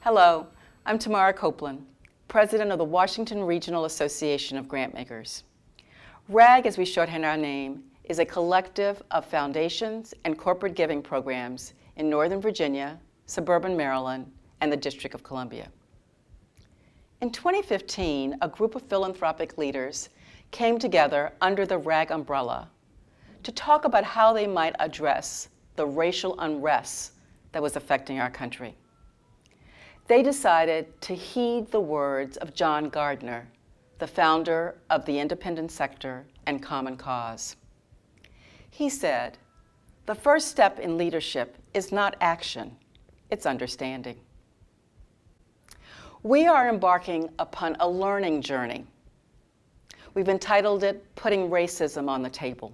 Hello, I'm Tamara Copeland, President of the Washington Regional Association of Grantmakers. RAG, as we shorthand our name, is a collective of foundations and corporate giving programs in Northern Virginia, suburban Maryland, and the District of Columbia. In 2015, a group of philanthropic leaders came together under the RAG umbrella to talk about how they might address the racial unrest that was affecting our country. They decided to heed the words of John Gardner, the founder of the independent sector and Common Cause. He said, "The first step in leadership is not action, it's understanding." We are embarking upon a learning journey. We've entitled it, Putting Racism on the Table.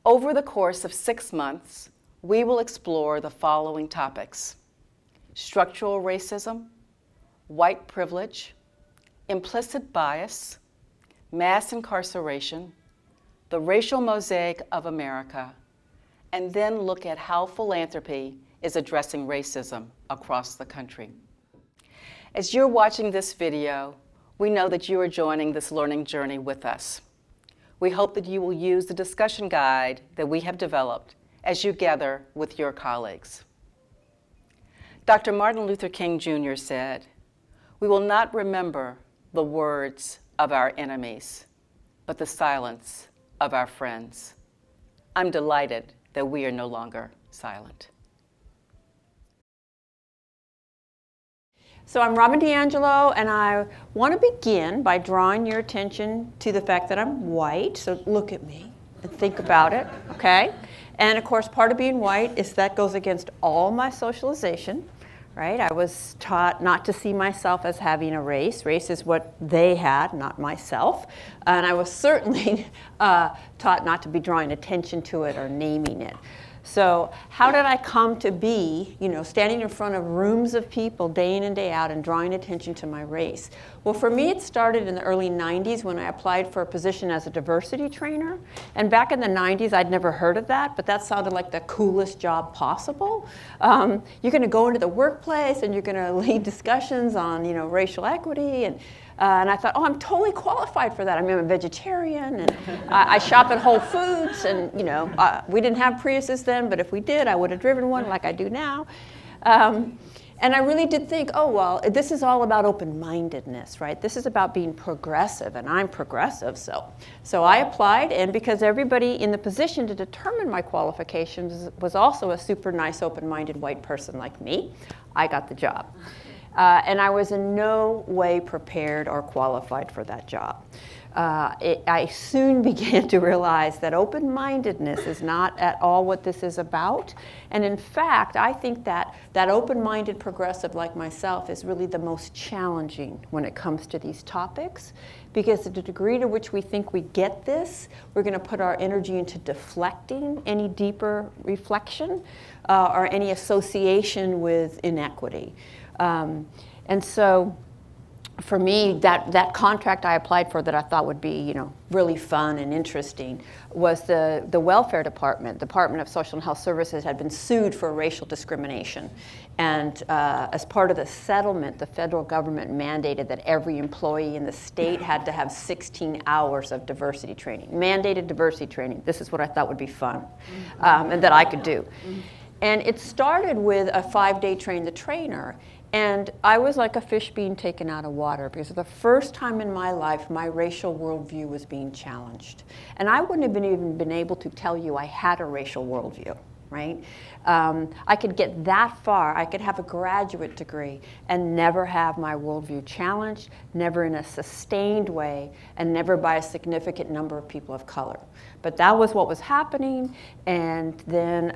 Over the course of 6 months, we will explore the following topics: structural racism, white privilege, implicit bias, mass incarceration, the racial mosaic of America, and then look at how philanthropy is addressing racism across the country. As you're watching this video, we know that you are joining this learning journey with us. We hope that you will use the discussion guide that we have developed as you gather with your colleagues. Dr. Martin Luther King Jr. said, "We will not remember the words of our enemies, but the silence of our friends." I'm delighted that we are no longer silent. So I'm Robin DiAngelo, and I want to begin by drawing your attention to the fact that I'm white. So look at me and think about it, okay? And of course, part of being white is that goes against all my socialization, right? I was taught not to see myself as having a race. Race is what they had, not myself. And I was certainly taught not to be drawing attention to it or naming it. So how did I come to be, standing in front of rooms of people day in and day out and drawing attention to my race? Well, for me, it started in the early 90s when I applied for a position as a diversity trainer. And back in the 90s, I'd never heard of that, but that sounded like the coolest job possible. You're going to go into the workplace and you're going to lead discussions on, racial equity. And I thought, I'm totally qualified for that. I'm a vegetarian, and I shop at Whole Foods, and we didn't have Priuses then, but if we did, I would have driven one like I do now. And I really did think, this is all about open-mindedness, right? This is about being progressive, and I'm progressive, so I applied, and because everybody in the position to determine my qualifications was also a super nice, open-minded white person like me, I got the job. And I was in no way prepared or qualified for that job. I soon began to realize that open-mindedness is not at all what this is about. And in fact, I think that open-minded progressive like myself is really the most challenging when it comes to these topics, because the degree to which we think we get this, we're going to put our energy into deflecting any deeper reflection or any association with inequity. And so for me, that contract I applied for that I thought would be, really fun and interesting was the welfare department. The Department of Social and Health Services had been sued for racial discrimination. And as part of the settlement, the federal government mandated that every employee in the state had to have 16 hours of diversity training. Mandated diversity training. This is what I thought would be fun and that I could do. And it started with a 5-day train the trainer. And I was like a fish being taken out of water, because for the first time in my life, my racial worldview was being challenged. And I wouldn't have even been able to tell you I had a racial worldview, right? I could get that far. I could have a graduate degree and never have my worldview challenged, never in a sustained way, and never by a significant number of people of color. But that was what was happening, and then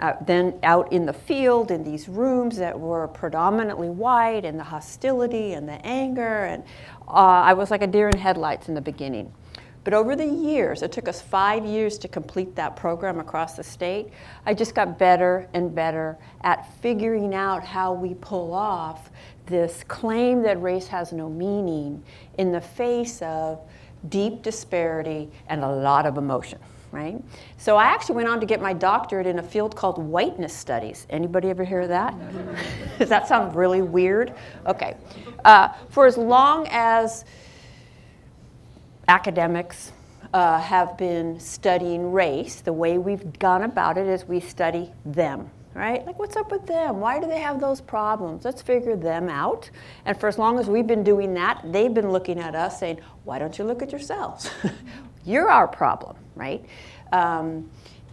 out in the field, in these rooms that were predominantly white, and the hostility and the anger, and I was like a deer in headlights in the beginning. But over the years, it took us 5 years to complete that program across the state, I just got better and better at figuring out how we pull off this claim that race has no meaning in the face of deep disparity, and a lot of emotion, right? So I actually went on to get my doctorate in a field called Whiteness studies. Anybody ever hear of that? Does that sound really weird? Okay. For as long as academics have been studying race, the way we've gone about it is we study them, right? Like, what's up with them? Why do they have those problems? Let's figure them out. And for as long as we've been doing that, they've been looking at us saying, why don't you look at yourselves? You're our problem, right?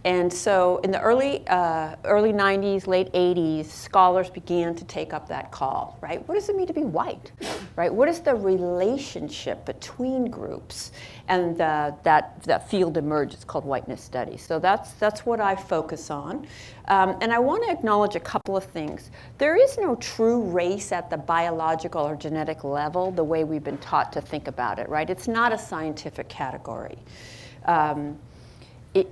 And so in the early 90s, late 80s, scholars began to take up that call, right? What does it mean to be white, right? What is the relationship between groups? And that field emerged. It's called Whiteness studies. So that's what I focus on. And I want to acknowledge a couple of things. There is no true race at the biological or genetic level, the way we've been taught to think about it, right? It's not a scientific category.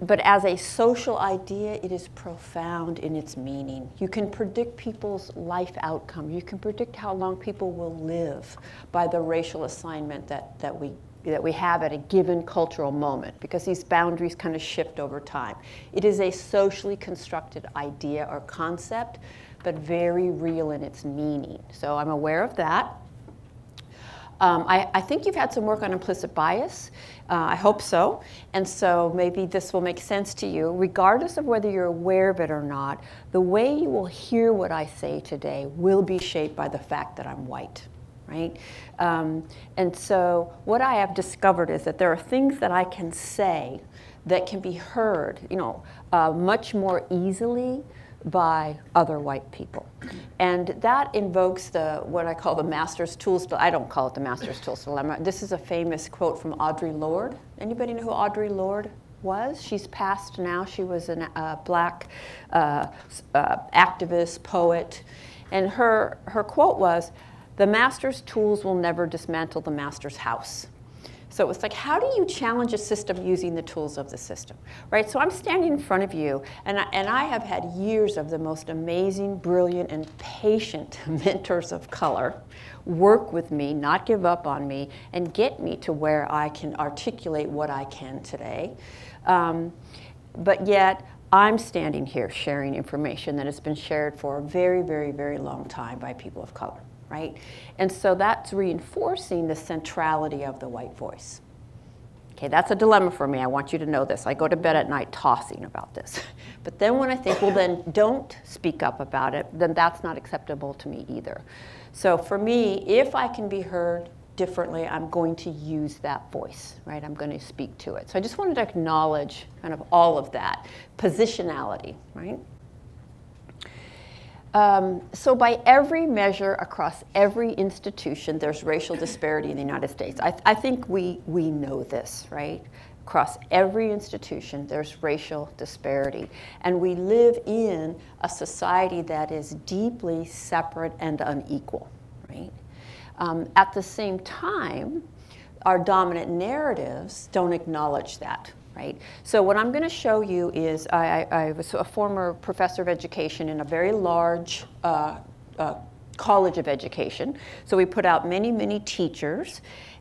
But as a social idea, it is profound in its meaning. You can predict people's life outcome. You can predict how long people will live by the racial assignment that we have at a given cultural moment, because these boundaries kind of shift over time. It is a socially constructed idea or concept, but very real in its meaning. So I'm aware of that. I think you've had some work on implicit bias. I hope so. And so maybe this will make sense to you. Regardless of whether you're aware of it or not, the way you will hear what I say today will be shaped by the fact that I'm white, right? And so what I have discovered is that there are things that I can say that can be heard, much more easily by other white people. And that invokes what I call the master's tools. I don't call it the master's tools dilemma. This is a famous quote from Audrey Lorde. Anybody know who Audrey Lorde was? She's passed now. She was a black activist, poet. And her quote was, "The master's tools will never dismantle the master's house." So it's like, how do you challenge a system using the tools of the system, right? So I'm standing in front of you, and I have had years of the most amazing, brilliant, and patient mentors of color work with me, not give up on me, and get me to where I can articulate what I can today. But yet, I'm standing here sharing information that has been shared for a very, very, very long time by people of color. Right? And so that's reinforcing the centrality of the white voice. Okay, that's a dilemma for me. I want you to know this. I go to bed at night tossing about this. But then when I think, well, then don't speak up about it, then that's not acceptable to me either. So for me, if I can be heard differently, I'm going to use that voice, right? I'm going to speak to it. So I just wanted to acknowledge kind of all of that. Positionality, right? So by every measure across every institution, there's racial disparity in the United States. I think we know this, right? Across every institution, there's racial disparity. And we live in a society that is deeply separate and unequal, right? At the same time, our dominant narratives don't acknowledge that. Right? So what I'm going to show you is I was a former professor of education in a very large college of education. So we put out many, many teachers,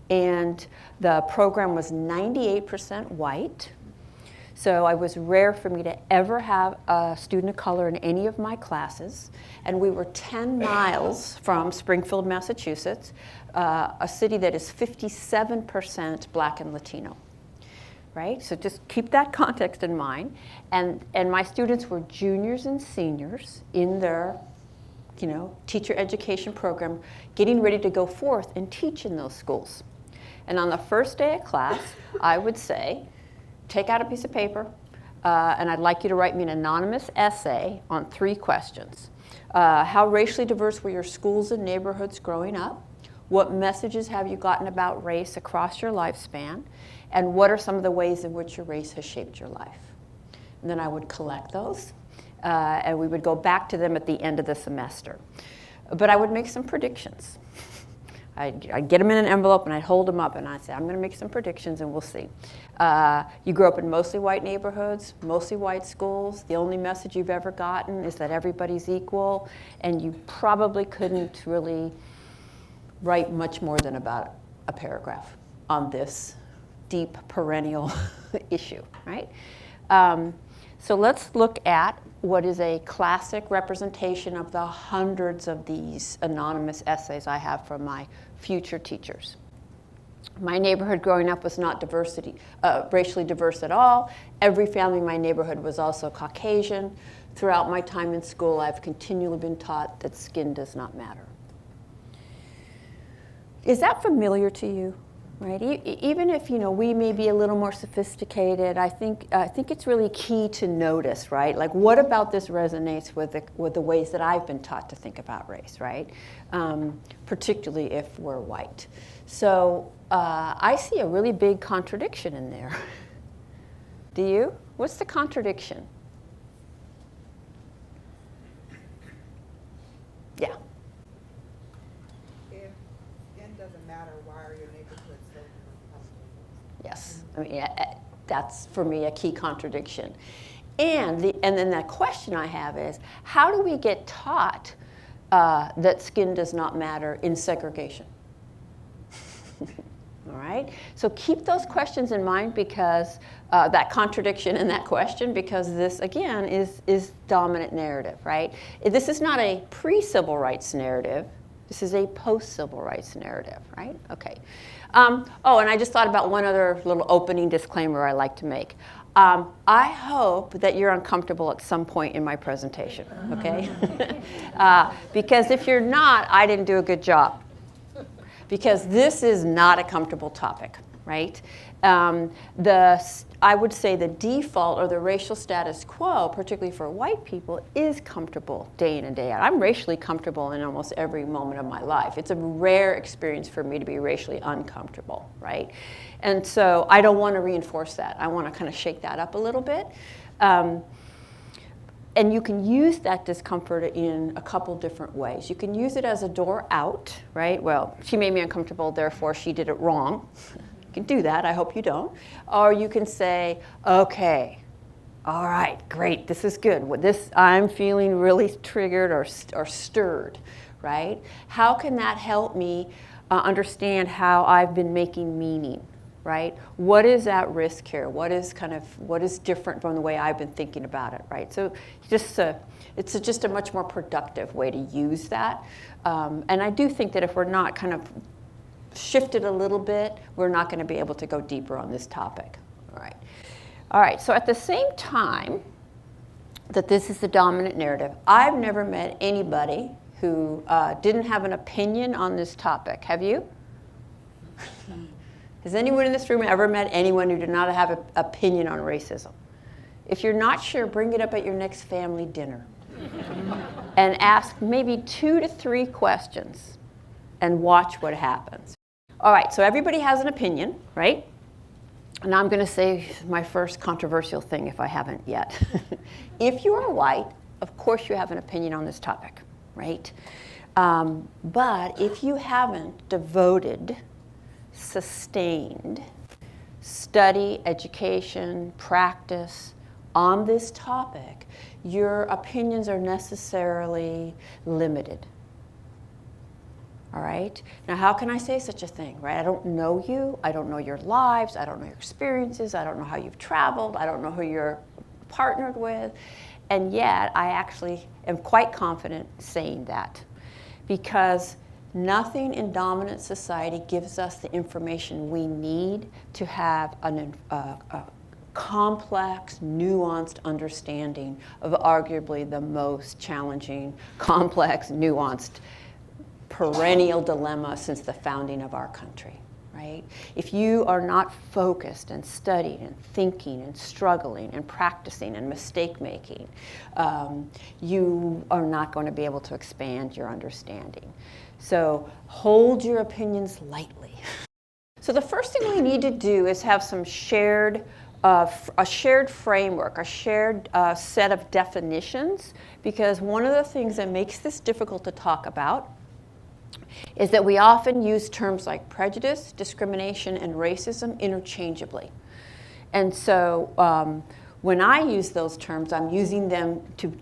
and the program was 98% white. So it was rare for me to ever have a student of color in any of my classes. And we were 10 miles from Springfield, Massachusetts, a city that is 57% Black and Latino. Right? So just keep that context in mind. And my students were juniors and seniors in their, teacher education program, getting ready to go forth and teach in those schools. And on the first day of class, I would say, take out a piece of paper, and I'd like you to write me an anonymous essay on 3 questions. How racially diverse were your schools and neighborhoods growing up? What messages have you gotten about race across your lifespan? And what are some of the ways in which your race has shaped your life? And then I would collect those, and we would go back to them at the end of the semester. But I would make some predictions. I'd get them in an envelope, and I'd hold them up, and I'd say, I'm going to make some predictions, and we'll see. You grew up in mostly white neighborhoods, mostly white schools. The only message you've ever gotten is that everybody's equal, and you probably couldn't really write much more than about a paragraph on this deep perennial issue, right? So let's look at what is a classic representation of the hundreds of these anonymous essays I have from my future teachers. My neighborhood growing up was not racially diverse at all. Every family in my neighborhood was also Caucasian. Throughout my time in school, I've continually been taught that skin does not matter. Is that familiar to you? Right? Even if we may be a little more sophisticated, I think it's really key to notice, right? Like, what about this resonates with the ways that I've been taught to think about race, right? Particularly if we're white. So I see a really big contradiction in there. Do you? What's the contradiction? Yeah. If skin doesn't matter, why are your neighborhoods so uncomfortable? Yes, I mean, that's for me a key contradiction. And then that question I have is, how do we get taught that skin does not matter in segregation? All right, so keep those questions in mind, because that contradiction in that question, because this again is dominant narrative, right? This is not a pre-civil rights narrative. This is a post-civil rights narrative, right? Okay. Oh, and I just thought about one other little opening disclaimer I like to make. I hope that you're uncomfortable at some point in my presentation, okay? Because if you're not, I didn't do a good job. Because this is not a comfortable topic, right? I would say the default or the racial status quo, particularly for white people, is comfortable day in and day out. I'm racially comfortable in almost every moment of my life. It's a rare experience for me to be racially uncomfortable, right? And so I don't want to reinforce that. I want to kind of shake that up a little bit. And you can use that discomfort in a couple different ways. You can use it as a door out, right? Well, she made me uncomfortable, therefore she did it wrong. You can do that, I hope you don't. Or you can say, okay, all right, great, this is good. I'm feeling really triggered or stirred, right? How can that help me understand how I've been making meaning? Right? What is at risk here? What is different from the way I've been thinking about it, right? So it's just a much more productive way to use that. And I do think that if we're not kind of shifted a little bit, we're not going to be able to go deeper on this topic. All right, so at the same time that this is the dominant narrative, I've never met anybody who didn't have an opinion on this topic. Have you? Has anyone in this room ever met anyone who did not have an opinion on racism? If you're not sure, bring it up at your next family dinner. And ask maybe 2 to 3 questions and watch what happens. All right, so everybody has an opinion, right? And I'm going to say my first controversial thing if I haven't yet. If you are white, of course you have an opinion on this topic, right? But if you haven't devoted sustained study, education, practice on this topic, your opinions are necessarily limited. All right? Now, how can I say such a thing, right? I don't know you. I don't know your lives. I don't know your experiences. I don't know how you've traveled. I don't know who you're partnered with. And yet, I actually am quite confident saying that, because nothing in dominant society gives us the information we need to have a complex, nuanced understanding of arguably the most challenging, complex, nuanced, perennial dilemma since the founding of our country, right? If you are not focused and studying and thinking and struggling and practicing and mistake making, you are not going to be able to expand your understanding. So hold your opinions lightly. So the first thing we need to do is have some a shared framework, a shared set of definitions, because one of the things that makes this difficult to talk about is that we often use terms like prejudice, discrimination, and racism interchangeably. And so when I use those terms, I'm using them to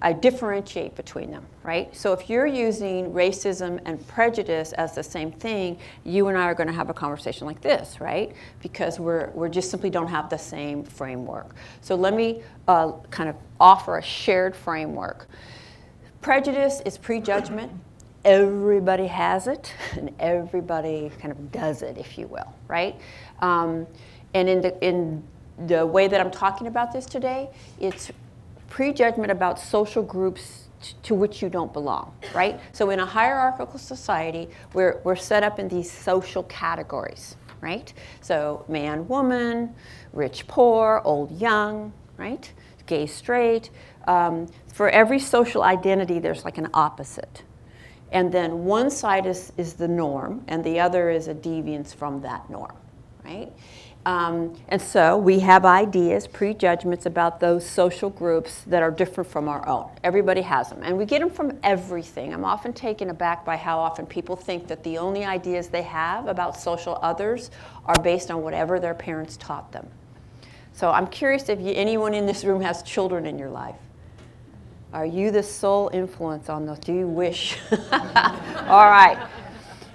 I differentiate between them, right? So if you're using racism and prejudice as the same thing, you and I are going to have a conversation like this, right? Because we're just simply don't have the same framework. So let me kind of offer a shared framework. Prejudice is prejudgment. Everybody has it, and everybody kind of does it, if you will, right? And in the way that I'm talking about this today, it's prejudgment about social groups to which you don't belong, right? So in a hierarchical society, we're set up in these social categories, right? So man, woman, rich, poor, old, young, right? Gay, straight. For every social identity, there's like an opposite. And then one side is the norm, and the other is a deviance from that norm, right? And so we have ideas, prejudgments about those social groups that are different from our own. Everybody has them, and we get them from everything. I'm often taken aback by how often people think that the only ideas they have about social others are based on whatever their parents taught them. So I'm curious if anyone in this room has children in your life. Are you the sole influence on those? Do you wish? All right.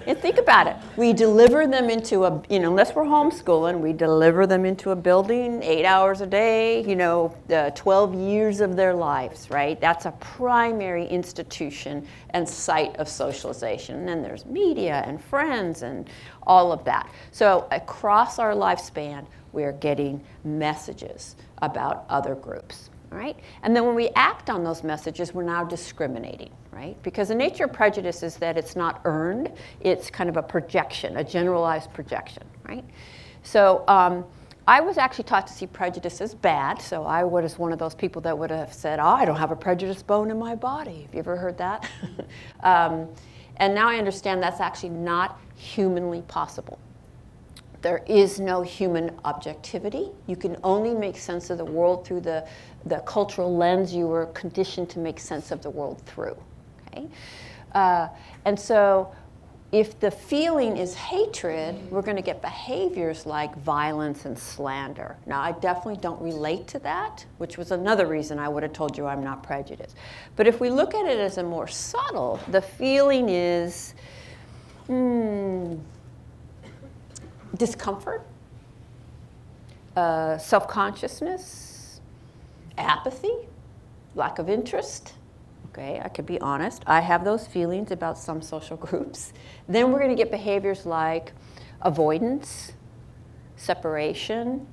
And think about it. We deliver them into unless we're homeschooling, we deliver them into a building 8 hours a day, 12 years of their lives, right? That's a primary institution and site of socialization. And then there's media and friends and all of that. So across our lifespan, we are getting messages about other groups. All right? And then when we act on those messages, we're now discriminating, right? Because the nature of prejudice is that it's not earned, it's kind of a projection, a generalized projection, right? So I was actually taught to see prejudice as bad, so I was one of those people that would have said, I don't have a prejudice bone in my body. Have you ever heard that? And now I understand that's actually not humanly possible. There is no human objectivity. You can only make sense of the world through the cultural lens you were conditioned to make sense of the world through. Okay? And so if the feeling is hatred, we're going to get behaviors like violence and slander. Now, I definitely don't relate to that, which was another reason I would have told you I'm not prejudiced. But if we look at it as a more subtle, the feeling is discomfort, self-consciousness, apathy, lack of interest. Okay, I could be honest. I have those feelings about some social groups. Then we're going to get behaviors like avoidance, separation,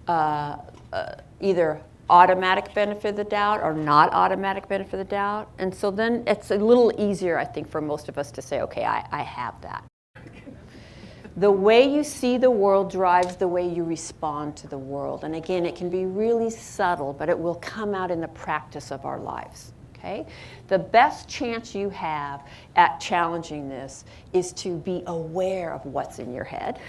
either automatic benefit of the doubt or not automatic benefit of the doubt. And so then it's a little easier, I think, for most of us to say, okay, I have that. The way you see the world drives the way you respond to the world. And again, it can be really subtle, but it will come out in the practice of our lives. Okay? The best chance you have at challenging this is to be aware of what's in your head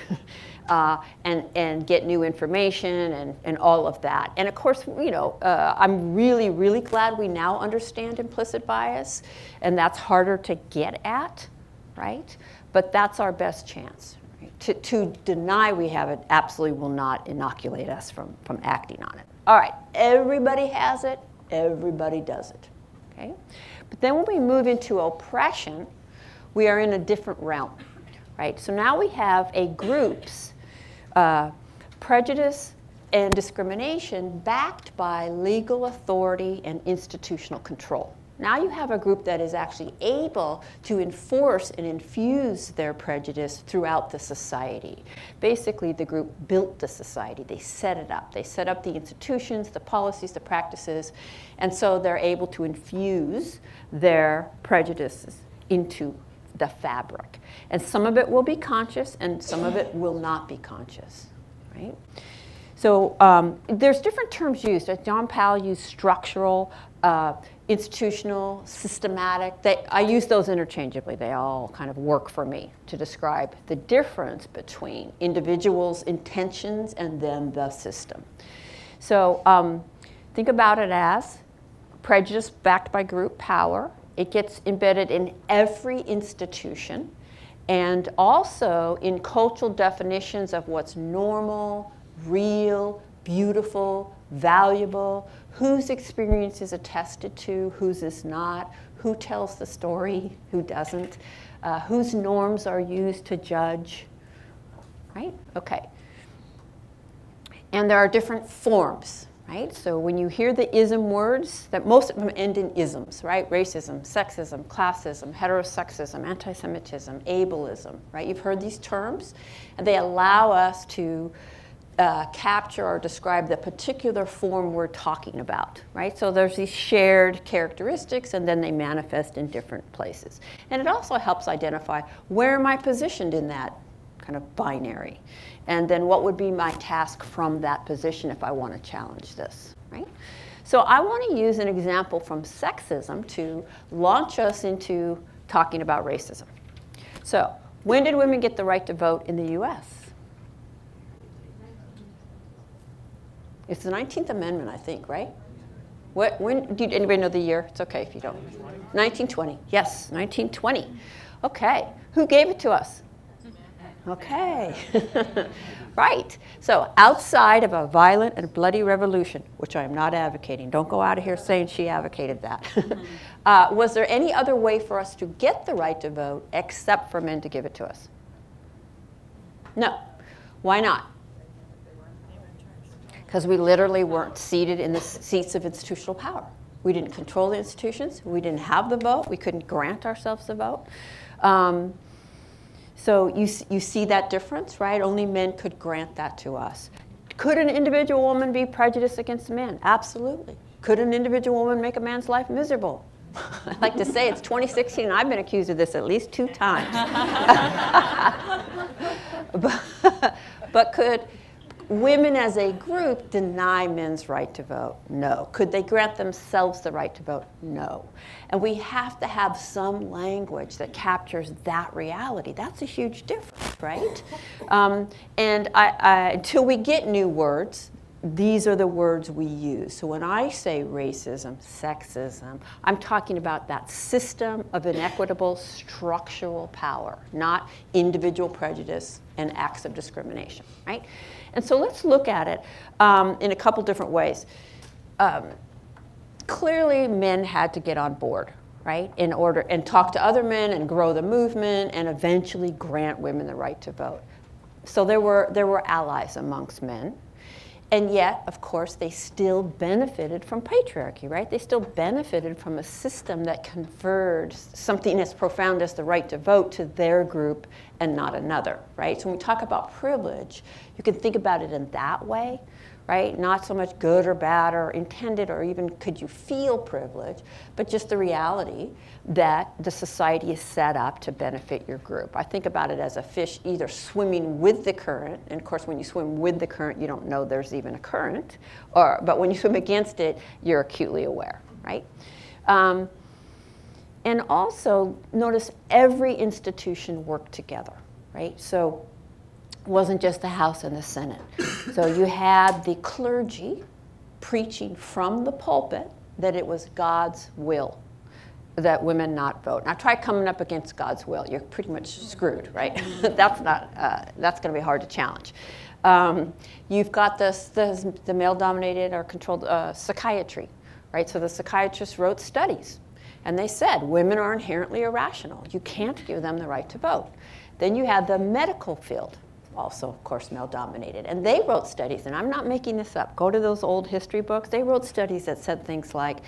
and get new information and all of that. And of course, I'm really, really glad we now understand implicit bias, and that's harder to get at, right? But that's our best chance. To deny we have it absolutely will not inoculate us from acting on it. All right, everybody has it, everybody does it. Okay? But then when we move into oppression, we are in a different realm, right? So now we have a group's prejudice and discrimination backed by legal authority and institutional control. Now you have a group that is actually able to enforce and infuse their prejudice throughout the society. Basically, the group built the society. They set it up. They set up the institutions, the policies, the practices, and so they're able to infuse their prejudices into the fabric. And some of it will be conscious, and some of it will not be conscious, right? So there's different terms used. John Powell used structural, institutional, systematic. I use those interchangeably. They all kind of work for me to describe the difference between individuals' intentions and then the system. So think about it as prejudice backed by group power. It gets embedded in every institution and also in cultural definitions of what's normal, real, beautiful, valuable, whose experience is attested to, whose is not, who tells the story, who doesn't, whose norms are used to judge, right? Okay. And there are different forms, right? So when you hear the ism words, that most of them end in isms, right? Racism, sexism, classism, heterosexism, anti-Semitism, ableism, right? You've heard these terms, and they allow us to capture or describe the particular form we're talking about, right? So there's these shared characteristics, and then they manifest in different places. And it also helps identify where am I positioned in that kind of binary, and then what would be my task from that position if I want to challenge this, right? So I want to use an example from sexism to launch us into talking about racism. So when did women get the right to vote in the US? It's the 19th Amendment, I think, right? When, did anybody know the year? It's okay if you don't. 1920, yes, 1920. Okay, who gave it to us? Okay, right. So outside of a violent and bloody revolution, which I am not advocating, don't go out of here saying she advocated that. Was there any other way for us to get the right to vote except for men to give it to us? No. Why not? Because we literally weren't seated in the seats of institutional power. We didn't control the institutions. We didn't have the vote. We couldn't grant ourselves the vote. So you see that difference, right? Only men could grant that to us. Could an individual woman be prejudiced against a man? Absolutely. Could an individual woman make a man's life miserable? I like to say it's 2016 and I've been accused of this at least 2 times. But could women as a group deny men's right to vote? No. Could they grant themselves the right to vote? No. And we have to have some language that captures that reality. That's a huge difference, right? And until we get new words, these are the words we use. So when I say racism, sexism, I'm talking about that system of inequitable structural power, not individual prejudice and acts of discrimination, right? And so let's look at it in a couple different ways. Clearly, men had to get on board, right, in order and talk to other men and grow the movement and eventually grant women the right to vote. So there were allies amongst men. And yet, of course, they still benefited from patriarchy, right? They still benefited from a system that conferred something as profound as the right to vote to their group and not another, right? So when we talk about privilege, you can think about it in that way, right? Not so much good or bad or intended or even could you feel privilege, but just the reality that the society is set up to benefit your group. I think about it as a fish either swimming with the current, and of course when you swim with the current, you don't know there's even a current, but when you swim against it, you're acutely aware, right? And also notice every institution worked together, right? So it wasn't just the House and the Senate. So you had the clergy preaching from the pulpit that it was God's will that women not vote. Now try coming up against God's will. You're pretty much screwed, right? That's going to be hard to challenge. You've got the male-dominated or controlled psychiatry, right? So the psychiatrists wrote studies, and they said women are inherently irrational. You can't give them the right to vote. Then you had the medical field, also, of course, male-dominated. And they wrote studies, and I'm not making this up. Go to those old history books. They wrote studies that said things like,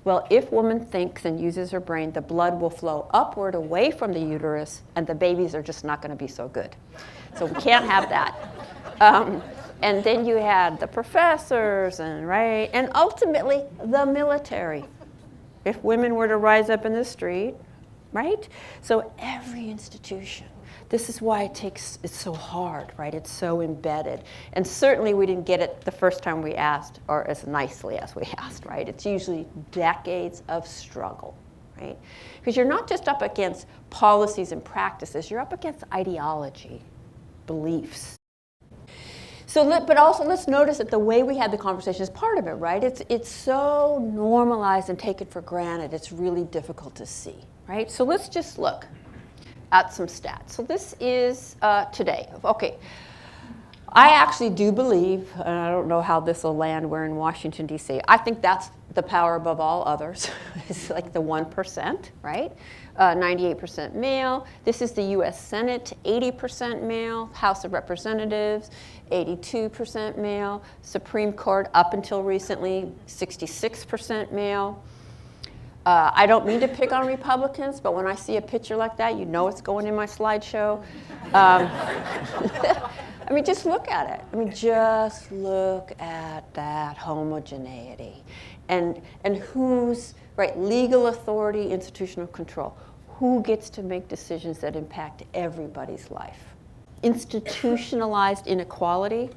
well, if woman thinks and uses her brain, the blood will flow upward away from the uterus, and the babies are just not going to be so good. So we can't have that. And then you had the professors, and ultimately the military. If women were to rise up in the street, right? So every institution. This is why it's so hard, right? It's so embedded. And certainly we didn't get it the first time we asked, or as nicely as we asked, right? It's usually decades of struggle, right? Because you're not just up against policies and practices, you're up against ideology, beliefs. So, but also let's notice that the way we had the conversation is part of it, right? It's so normalized and taken for granted, it's really difficult to see, right? So let's just look at some stats. So this is today. Okay. I actually do believe, and I don't know how this will land, we're in Washington, D.C. I think that's the power above all others. It's like the 1%, right? 98% male. This is the U.S. Senate, 80% male. House of Representatives, 82% male. Supreme Court, up until recently, 66% male. I don't mean to pick on Republicans, but when I see a picture like that, you know it's going in my slideshow. I mean, just look at it. I mean, just look at that homogeneity. And who's, right, legal authority, institutional control. Who gets to make decisions that impact everybody's life? Institutionalized inequality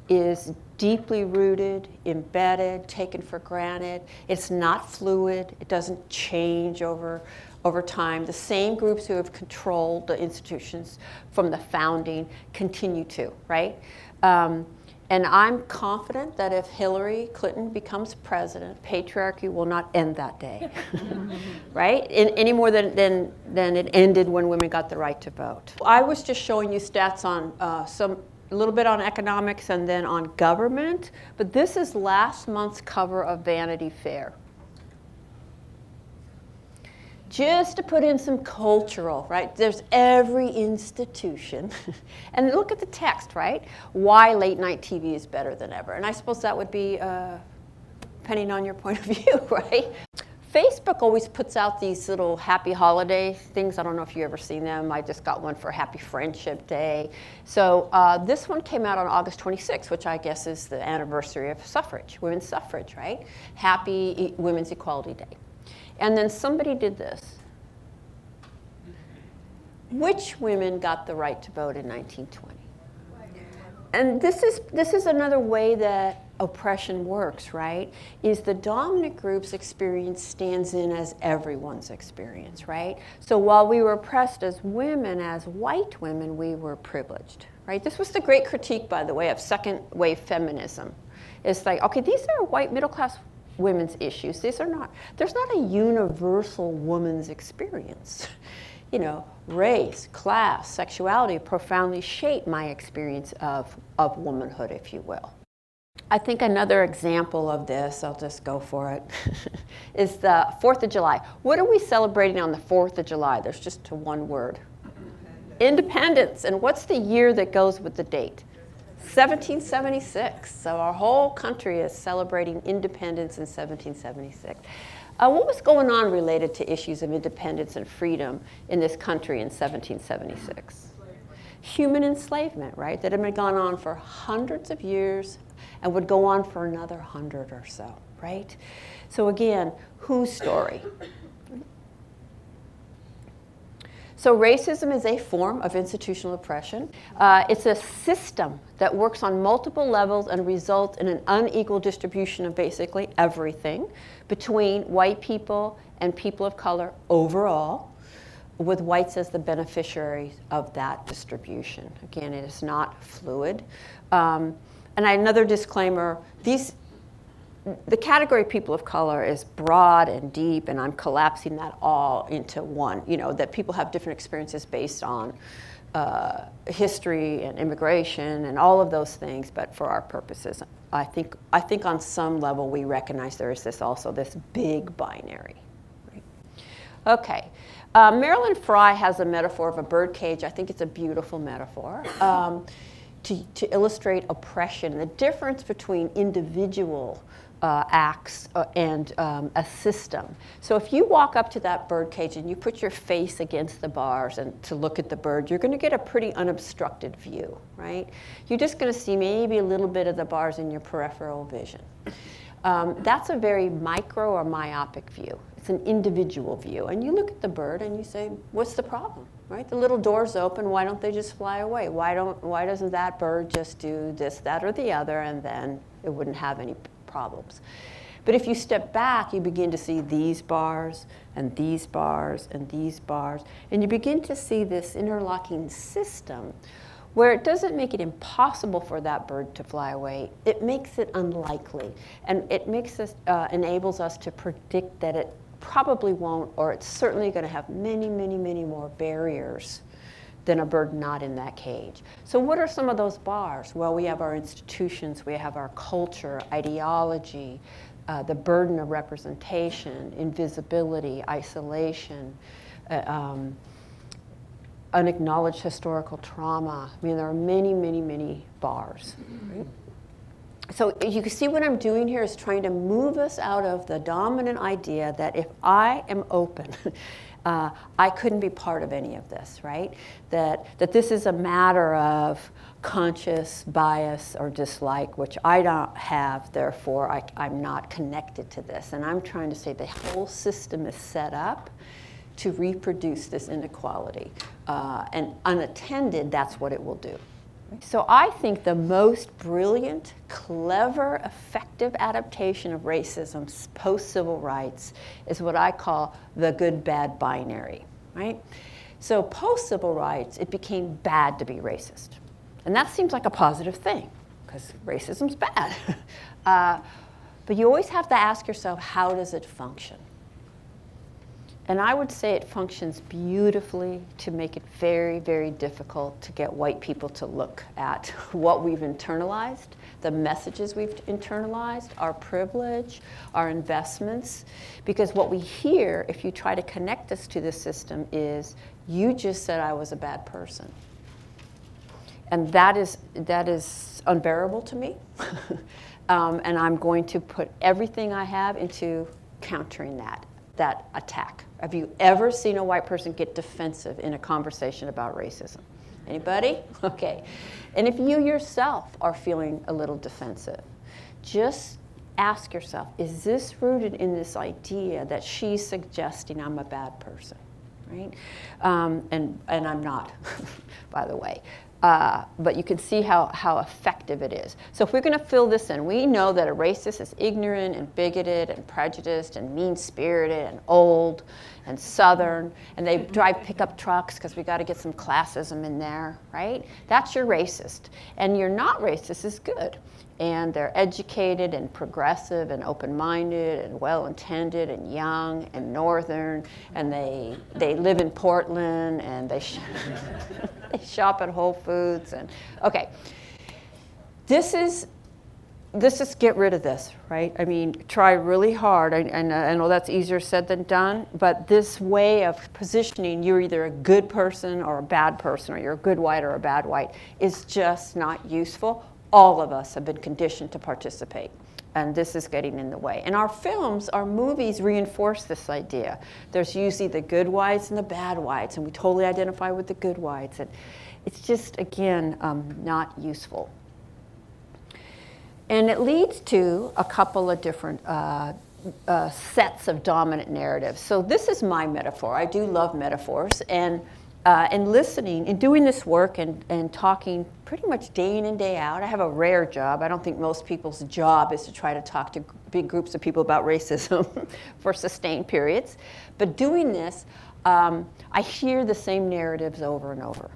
is deeply rooted, embedded, taken for granted. It's not fluid. It doesn't change over time. The same groups who have controlled the institutions from the founding continue to, right? And I'm confident that if Hillary Clinton becomes president, patriarchy will not end that day, right? Any more than it ended when women got the right to vote. I was just showing you stats on a little bit on economics and then on government, but this is last month's cover of Vanity Fair. Just to put in some cultural, right? There's every institution. And look at the text, right? Why late night TV is better than ever. And I suppose that would be depending on your point of view, right? Facebook always puts out these little happy holiday things. I don't know if you've ever seen them. I just got one for Happy Friendship Day. So this one came out on August 26th, which I guess is the anniversary of suffrage, women's suffrage, right? Happy Women's Equality Day. And then somebody did this. Which women got the right to vote in 1920? And this is another way that oppression works, right? Is the dominant group's experience stands in as everyone's experience, right? So while we were oppressed as women, as white women, we were privileged, right? This was the great critique, by the way, of second wave feminism. It's like, okay, these are white middle class women's issues. There's not a universal woman's experience. You know, race, class, sexuality profoundly shape my experience of womanhood, if you will. I think another example of this, I'll just go for it, is the 4th of July. What are we celebrating on the 4th of July? There's just one word. Independence. And what's the year that goes with the date? 1776. So our whole country is celebrating independence in 1776. What was going on related to issues of independence and freedom in this country in 1776? Human enslavement, right? That had been gone on for hundreds of years and would go on for another 100 or so, right? So again, whose story? So racism is a form of institutional oppression. It's a system that works on multiple levels and results in an unequal distribution of basically everything between white people and people of color overall, with whites as the beneficiaries of that distribution. Again, it is not fluid. And another disclaimer, the category people of color is broad and deep, and I'm collapsing that all into one, you know, that people have different experiences based on history and immigration and all of those things, but for our purposes, I think on some level we recognize there is this big binary. Right? Okay, Marilyn Frye has a metaphor of a birdcage. I think it's a beautiful metaphor to illustrate oppression, the difference between individual acts and a system. So if you walk up to that bird cage and you put your face against the bars and to look at the bird, you're going to get a pretty unobstructed view, right? You're just going to see maybe a little bit of the bars in your peripheral vision. That's a very micro or myopic view. It's an individual view. And you look at the bird and you say, what's the problem, right? The little door's open, why don't they just fly away? Why doesn't that bird just do this, that, or the other, and then it wouldn't have any problems. But if you step back, you begin to see these bars and these bars and these bars, and you begin to see this interlocking system where it doesn't make it impossible for that bird to fly away. It makes it unlikely, and it makes us enables us to predict that it probably won't, or it's certainly going to have many, many, many more barriers than a bird not in that cage. So what are some of those bars? Well, we have our institutions, we have our culture, ideology, the burden of representation, invisibility, isolation, unacknowledged historical trauma. I mean, there are many, many, many bars. Right? So you can see what I'm doing here is trying to move us out of the dominant idea that if I am open, I couldn't be part of any of this, right? That this is a matter of conscious bias or dislike, which I don't have, therefore I'm not connected to this. And I'm trying to say the whole system is set up to reproduce this inequality. And unattended, that's what it will do. So I think the most brilliant, clever, effective adaptation of racism post-civil rights is what I call the good-bad binary, right? So post-civil rights, it became bad to be racist. And that seems like a positive thing, because racism's bad. But you always have to ask yourself, how does it function? And I would say it functions beautifully to make it very, very difficult to get white people to look at what we've internalized, the messages we've internalized, our privilege, our investments. Because what we hear, if you try to connect us to the system, is, you just said I was a bad person. And that is unbearable to me. And I'm going to put everything I have into countering that attack. Have you ever seen a white person get defensive in a conversation about racism? Anybody? Okay. And if you yourself are feeling a little defensive, just ask yourself, is this rooted in this idea that she's suggesting I'm a bad person, right? And I'm not, by the way. But you can see how effective it is. So if we're going to fill this in, we know that a racist is ignorant and bigoted and prejudiced and mean-spirited and old and Southern, and they drive pickup trucks because we got to get some classism in there, right? That's your racist. And your not racist is good. And they're educated and progressive and open-minded and well-intended and young and Northern, and they live in Portland, and they shop at Whole Foods. And okay, this is get rid of this, right? I mean, try really hard. I know that's easier said than done, but this way of positioning you're either a good person or a bad person, or you're a good white or a bad white, is just not useful. All of us have been conditioned to participate, and this is getting in the way. And our films, our movies reinforce this idea. There's usually the good whites and the bad whites, and we totally identify with the good whites. And it's just, again, not useful. And it leads to a couple of different sets of dominant narratives. So this is my metaphor. I do love metaphors. And listening and doing this work and talking pretty much day in and day out. I have a rare job. I don't think most people's job is to try to talk to big groups of people about racism for sustained periods. But doing this, I hear the same narratives over and over.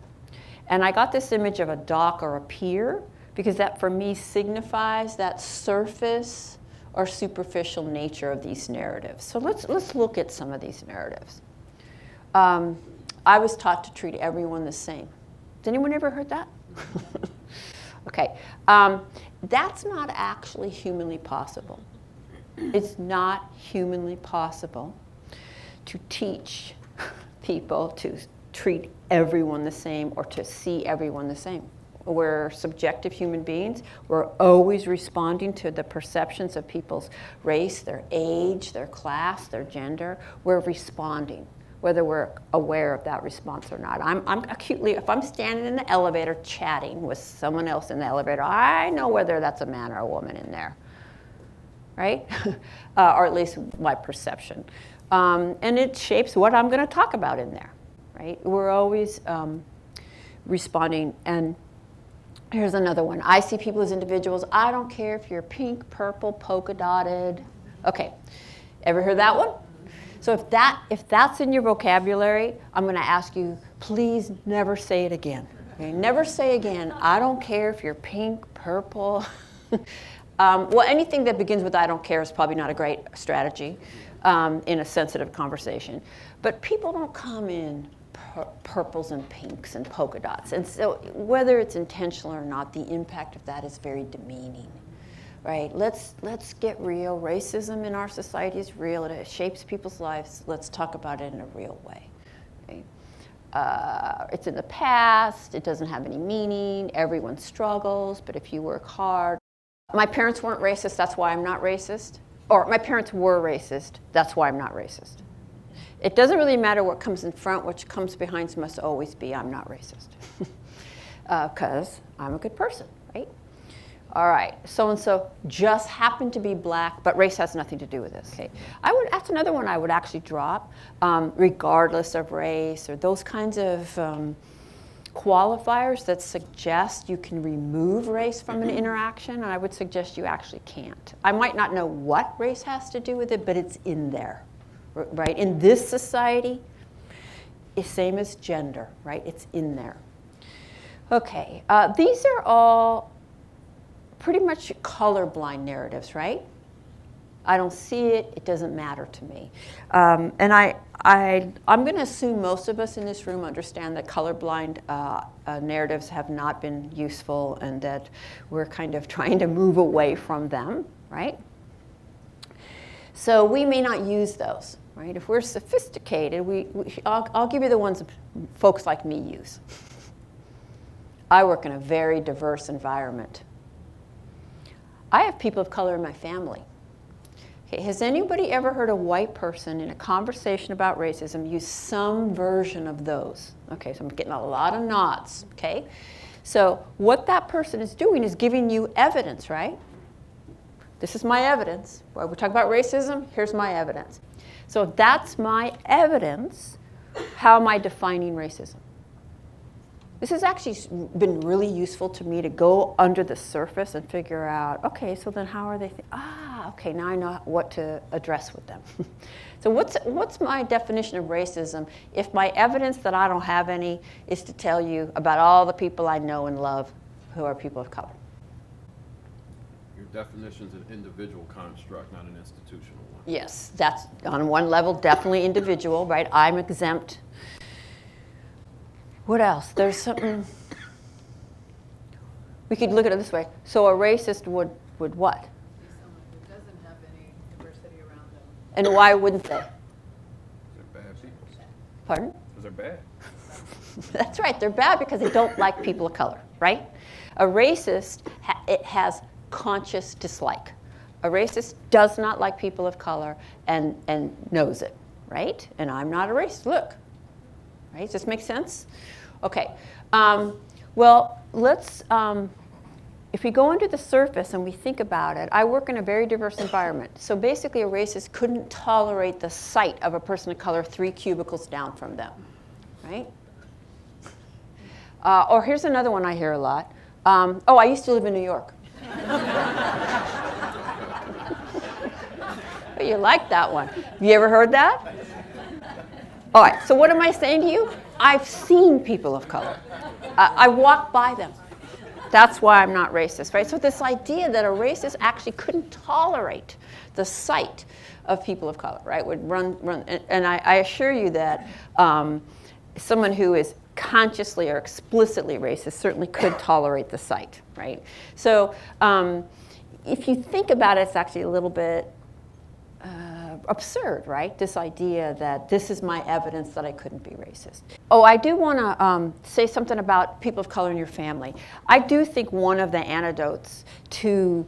And I got this image of a dock or a pier, because that for me signifies that surface or superficial nature of these narratives. So let's look at some of these narratives. I was taught to treat everyone the same. Has anyone ever heard that? Okay. That's not actually humanly possible. It's not humanly possible to teach people to treat everyone the same or to see everyone the same. We're subjective human beings. We're always responding to the perceptions of people's race, their age, their class, their gender. We're responding, whether we're aware of that response or not. I'm acutely, if I'm standing in the elevator chatting with someone else in the elevator, I know whether that's a man or a woman in there, right? Or at least my perception. And it shapes what I'm going to talk about in there, right? We're always responding. And here's another one. I see people as individuals. I don't care if you're pink, purple, polka dotted. Okay, ever heard that one? So if that's in your vocabulary, I'm going to ask you, please never say it again. Okay? Never say again, I don't care if you're pink, purple. Well, anything that begins with I don't care is probably not a great strategy in a sensitive conversation. But people don't come in purples and pinks and polka dots. And so whether it's intentional or not, the impact of that is very demeaning, right? Let's get real. Racism in our society is real. It shapes people's lives. Let's talk about it in a real way. Okay? It's in the past. It doesn't have any meaning. Everyone struggles, but if you work hard. My parents weren't racist, that's why I'm not racist. Or my parents were racist, that's why I'm not racist. It doesn't really matter what comes in front, what comes behind must always be I'm not racist. Because I'm a good person, right? All right, so-and-so just happened to be black, but race has nothing to do with this. Okay, that's another one I would actually drop, regardless of race, or those kinds of qualifiers that suggest you can remove race from an interaction, and I would suggest you actually can't. I might not know what race has to do with it, but it's in there, right? In this society, it's same as gender, right? It's in there. Okay, these are all pretty much colorblind narratives, right? I don't see it, it doesn't matter to me. And I'm going to assume most of us in this room understand that colorblind narratives have not been useful and that we're kind of trying to move away from them, right? So we may not use those, right? If we're sophisticated, I'll give you the ones that folks like me use. I work in a very diverse environment. I have people of color in my family. Okay, has anybody ever heard a white person in a conversation about racism use some version of those? Okay, so I'm getting a lot of nods, okay? So what that person is doing is giving you evidence, right? This is my evidence. When we talk about racism, here's my evidence. So if that's my evidence, how am I defining racism? This has actually been really useful to me to go under the surface and figure out, okay, so then how are they, okay, now I know what to address with them. So what's my definition of racism if my evidence that I don't have any is to tell you about all the people I know and love who are people of color? Your definition's an individual construct, not an institutional one. Yes, that's on one level definitely individual, right? I'm exempt. What else? There's something, we could look at it this way. So a racist would what? Be someone who doesn't have any diversity around them. And why wouldn't they? They're bad people. Pardon? Because they're bad. That's right, they're bad because they don't like people of color, right? A racist, it has conscious dislike. A racist does not like people of color and knows it, right? And I'm not a racist, look. Right, does this make sense? Okay, well, let's, if we go under the surface and we think about it, I work in a very diverse environment. So basically a racist couldn't tolerate the sight of a person of color 3 cubicles down from them, right? Or here's another one I hear a lot. I used to live in New York. Oh, you like that one. Have you ever heard that? All right, so what am I saying to you? I've seen people of color. I walk by them. That's why I'm not racist, right? So this idea that a racist actually couldn't tolerate the sight of people of color, right, would run, and I assure you that someone who is consciously or explicitly racist certainly could tolerate the sight, right? So if you think about it, it's actually a little bit absurd, right? This idea that this is my evidence that I couldn't be racist. Oh, I do want to say something about people of color in your family. I do think one of the antidotes to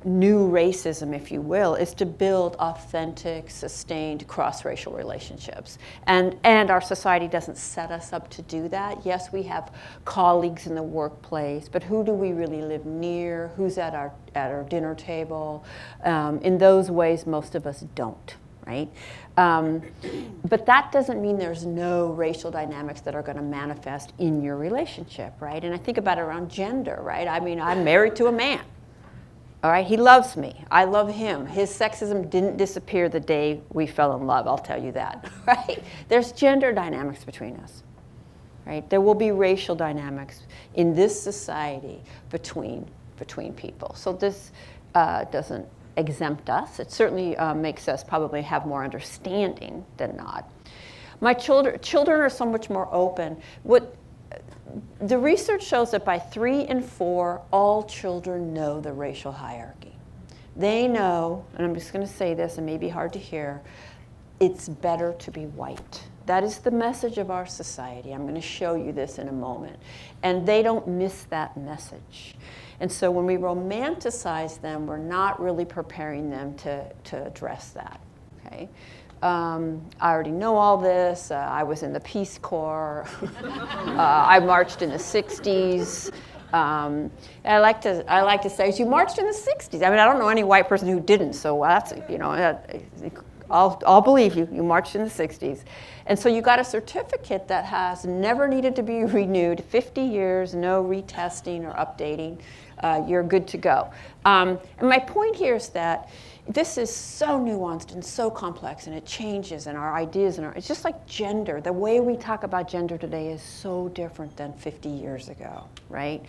new racism, if you will, is to build authentic, sustained cross-racial relationships. And our society doesn't set us up to do that. Yes, we have colleagues in the workplace, but who do we really live near? Who's at our dinner table? In those ways, most of us don't, right? But that doesn't mean there's no racial dynamics that are going to manifest in your relationship, right? And I think about it around gender, right? I mean, I'm married to a man. All right, he loves me. I love him. His sexism didn't disappear the day we fell in love, I'll tell you that, right? There's gender dynamics between us, right? There will be racial dynamics in this society between people. So this doesn't exempt us. It certainly makes us probably have more understanding than not. My children are so much more open. The research shows that by 3 and 4, all children know the racial hierarchy. They know, and I'm just going to say this, and it may be hard to hear, it's better to be white. That is the message of our society. I'm going to show you this in a moment. And they don't miss that message. And so when we romanticize them, we're not really preparing them to address that. Okay? I already know all this. I was in the Peace Corps. I marched in the 60s. I like to say, you marched in the 60s. I mean, I don't know any white person who didn't, so that's, I'll believe you. You marched in the 60s. And so you got a certificate that has never needed to be renewed, 50 years, no retesting or updating. You're good to go. And my point here is that this is so nuanced and so complex, and it changes, and our ideas, it's just like gender. The way we talk about gender today is so different than 50 years ago, right?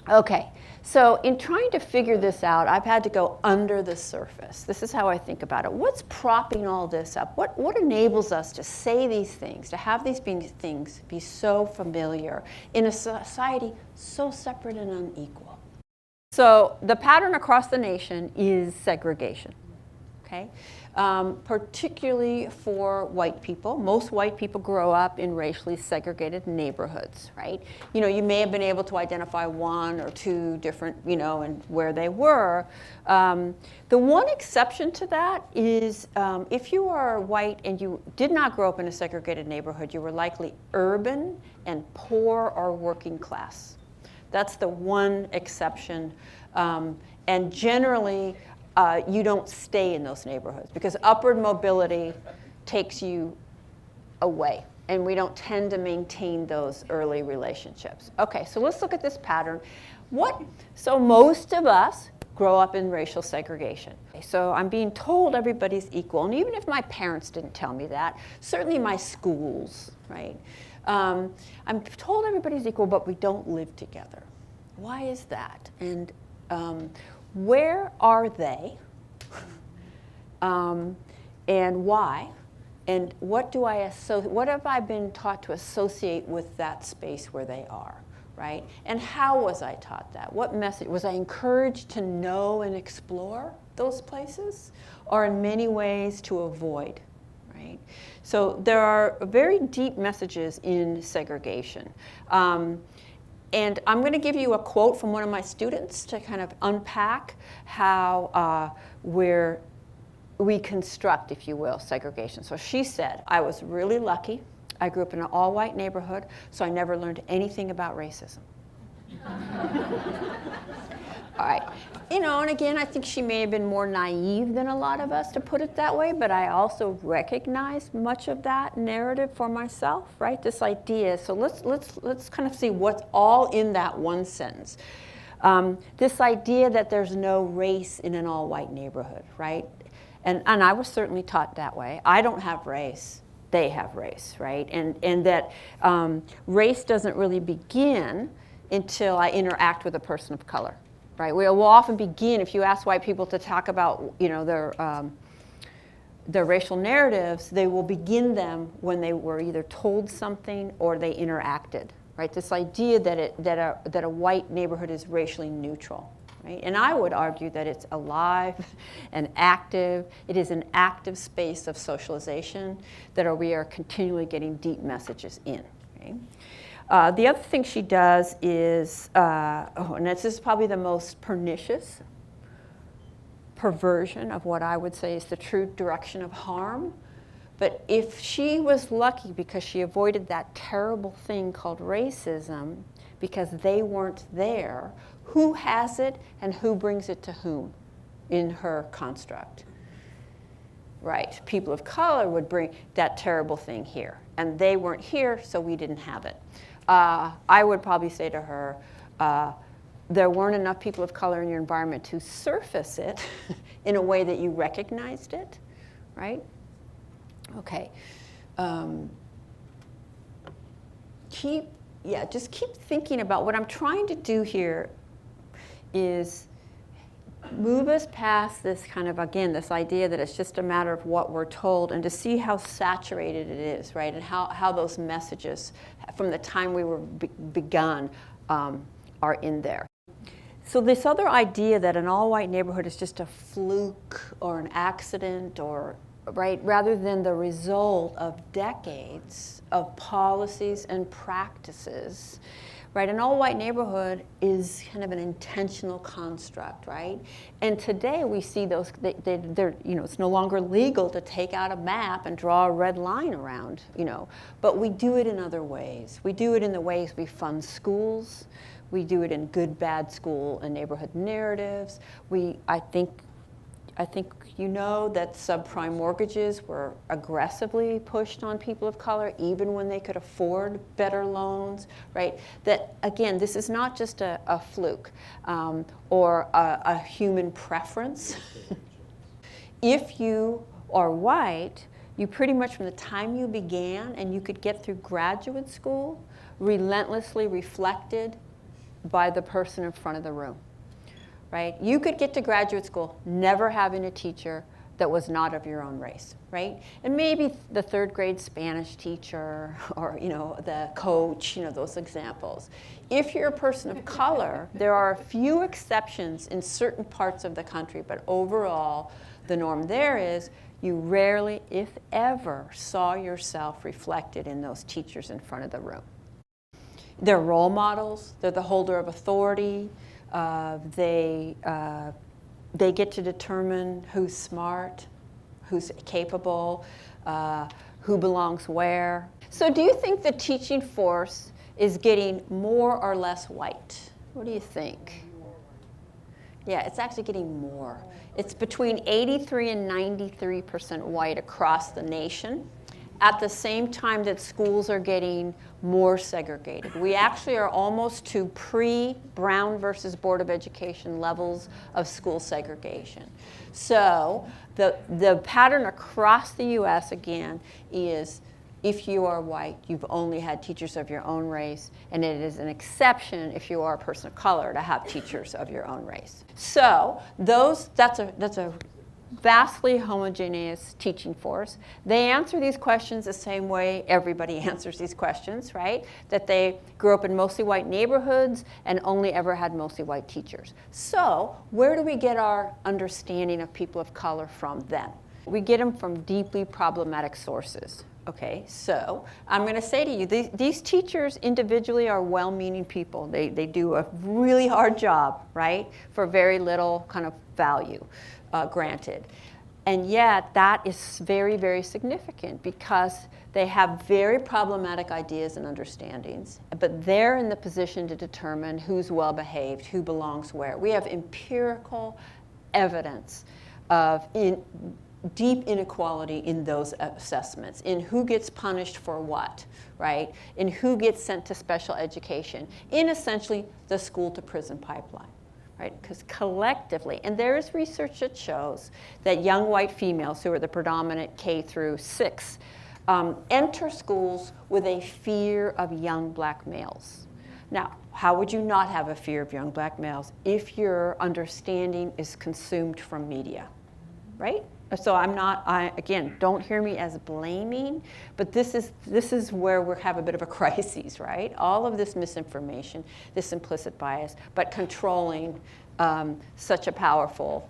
Okay, so in trying to figure this out, I've had to go under the surface. This is how I think about it. What's propping all this up? What enables us to say these things, to have these things be so familiar in a society so separate and unequal? So the pattern across the nation is segregation, okay? Particularly for white people. Most white people grow up in racially segregated neighborhoods, right? You may have been able to identify 1 or 2 different, and where they were. The one exception to that is if you are white and you did not grow up in a segregated neighborhood, you were likely urban and poor or working class. That's the one exception. And generally, you don't stay in those neighborhoods because upward mobility takes you away. And we don't tend to maintain those early relationships. Okay, so let's look at this pattern. So most of us grow up in racial segregation. So I'm being told everybody's equal. And even if my parents didn't tell me that, certainly my schools, right? I'm told everybody's equal, but we don't live together. Why is that? And where are they? And why? And what have I been taught to associate with that space where they are, right? And how was I taught that? What message? Was I encouraged to know and explore those places? Or in many ways to avoid, right? So there are very deep messages in segregation. And I'm going to give you a quote from one of my students to kind of unpack how we construct, if you will, segregation. So she said, I was really lucky. I grew up in an all-white neighborhood, so I never learned anything about racism. All right. And again, I think she may have been more naive than a lot of us, to put it that way, but I also recognize much of that narrative for myself, right? This idea. So let's kind of see what's all in that one sentence. This idea that there's no race in an all-white neighborhood, right? And I was certainly taught that way. I don't have race. They have race, right? And that race doesn't really begin until I interact with a person of color. Right, we will often begin, if you ask white people to talk about, their racial narratives, they will begin them when they were either told something or they interacted. Right, this idea that a white neighborhood is racially neutral. Right, and I would argue that it's alive and active. It is an active space of socialization that we are continually getting deep messages in. Right? The other thing she does is, and this is probably the most pernicious perversion of what I would say is the true direction of harm. But if she was lucky because she avoided that terrible thing called racism because they weren't there, who has it and who brings it to whom in her construct? Right, people of color would bring that terrible thing here. And they weren't here, so we didn't have it. I would probably say to her, there weren't enough people of color in your environment to surface it in a way that you recognized it, right? Okay. Just keep thinking about what I'm trying to do here is move us past this kind of, again, this idea that it's just a matter of what we're told, and to see how saturated it is, right? And how those messages from the time we were begun are in there. So this other idea that an all-white neighborhood is just a fluke or an accident, or right, rather than the result of decades of policies and practices, right? An all-white neighborhood is kind of an intentional construct, right? And today we see those, they're, you know, it's no longer legal to take out a map and draw a red line around, you know, but we do it in other ways. We do it in the ways we fund schools. We do it in good, bad school and neighborhood narratives. I think you know that subprime mortgages were aggressively pushed on people of color, even when they could afford better loans, right? That, again, this is not just a fluke or a human preference. If you are white, you pretty much from the time you began and you could get through graduate school, relentlessly reflected by the person in front of the room. Right? You could get to graduate school never having a teacher that was not of your own race, right? And maybe the third grade Spanish teacher or, you know, the coach, you know, those examples. If you're a person of color, there are a few exceptions in certain parts of the country, but overall, the norm there is you rarely, if ever, saw yourself reflected in those teachers in front of the room. They're role models, they're the holder of authority. They get to determine who's smart, who's capable, who belongs where. So do you think the teaching force is getting more or less white? What do you think? Yeah, it's actually getting more. It's between 83 and 93% white across the nation, at the same time that schools are getting more segregated. We actually are almost to pre-Brown versus Board of Education levels of school segregation. So the pattern across the US, again, is if you are white, you've only had teachers of your own race, and it is an exception if you are a person of color to have teachers of your own race. So that's a vastly homogeneous teaching force. They answer these questions the same way everybody answers these questions, right? That they grew up in mostly white neighborhoods and only ever had mostly white teachers. So where do we get our understanding of people of color from then? We get them from deeply problematic sources. Okay, so I'm going to say to you, these teachers individually are well-meaning people. They do a really hard job, right, for very little kind of value. Granted. And yet that is very, very significant because they have very problematic ideas and understandings, but they're in the position to determine who's well-behaved, who belongs where. We have empirical evidence of deep inequality in those assessments, in who gets punished for what, right? In who gets sent to special education, in essentially the school-to-prison pipeline. Right? Because collectively, and there is research that shows that young white females, who are the predominant K through 6, enter schools with a fear of young black males. Now, how would you not have a fear of young black males if your understanding is consumed from media, right? So again, don't hear me as blaming, but this is where we have a bit of a crisis, right? All of this misinformation, this implicit bias, but controlling such a powerful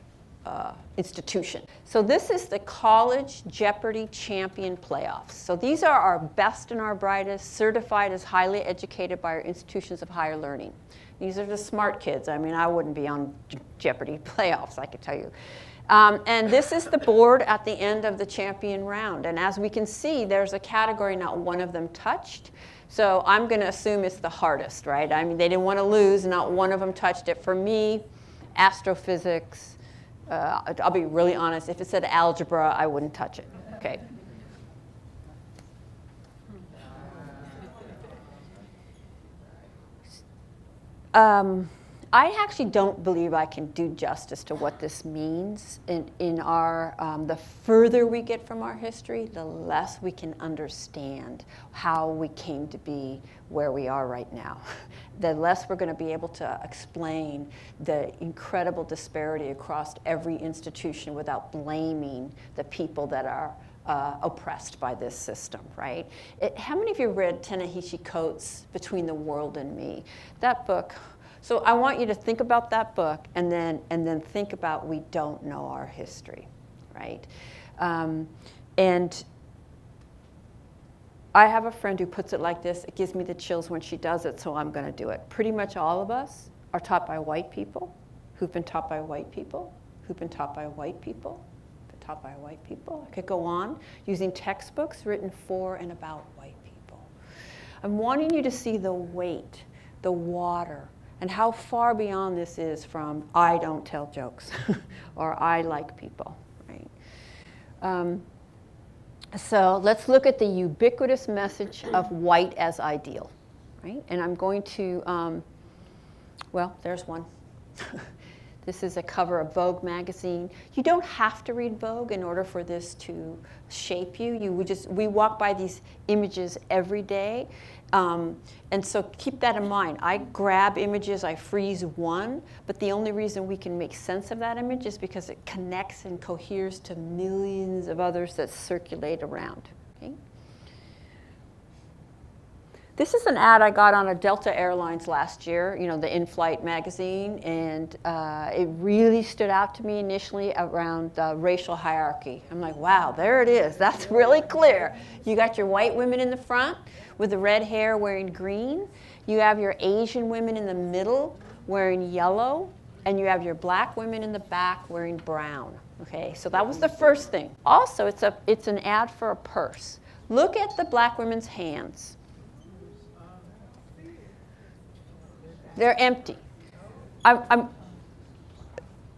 institution. So this is the College Jeopardy Champion Playoffs. So these are our best and our brightest, certified as highly educated by our institutions of higher learning. These are the smart kids. I mean, I wouldn't be on Jeopardy playoffs, I could tell you. And this is the board at the end of the champion round. And as we can see, there's a category not one of them touched. So I'm going to assume it's the hardest, right? I mean, they didn't want to lose. Not one of them touched it. For me, astrophysics, I'll be really honest. If it said algebra, I wouldn't touch it. Okay. I actually don't believe I can do justice to what this means in our, the further we get from our history, the less we can understand how we came to be where we are right now. The less we're going to be able to explain the incredible disparity across every institution without blaming the people that are oppressed by this system, right? How many of you read Ta-Nehisi Coates' Between the World and Me? That book. So I want you to think about that book and then think about we don't know our history, right? And I have a friend who puts it like this. It gives me the chills when she does it, so I'm going to do it. Pretty much all of us are taught by white people, who've been taught by white people, who've been taught by white people, taught by white people. I could go on using textbooks written for and about white people. I'm wanting you to see the weight, the water, and how far beyond this is from I don't tell jokes or I like people, right? So let's look at the ubiquitous message of white as ideal, right? And I'm going to, well, there's one. This is a cover of Vogue magazine. You don't have to read Vogue in order for this to shape you. We walk by these images every day. And so keep that in mind. I grab images, I freeze one, but the only reason we can make sense of that image is because it connects and coheres to millions of others that circulate around. Okay? This is an ad I got on a Delta Airlines last year, you know, the in-flight magazine, and it really stood out to me initially around racial hierarchy. I'm like, wow, there it is. That's really clear. You got your white women in the front with the red hair wearing green. You have your Asian women in the middle wearing yellow, and you have your black women in the back wearing brown. Okay, so that was the first thing. Also, it's an ad for a purse. Look at the black women's hands. They're empty.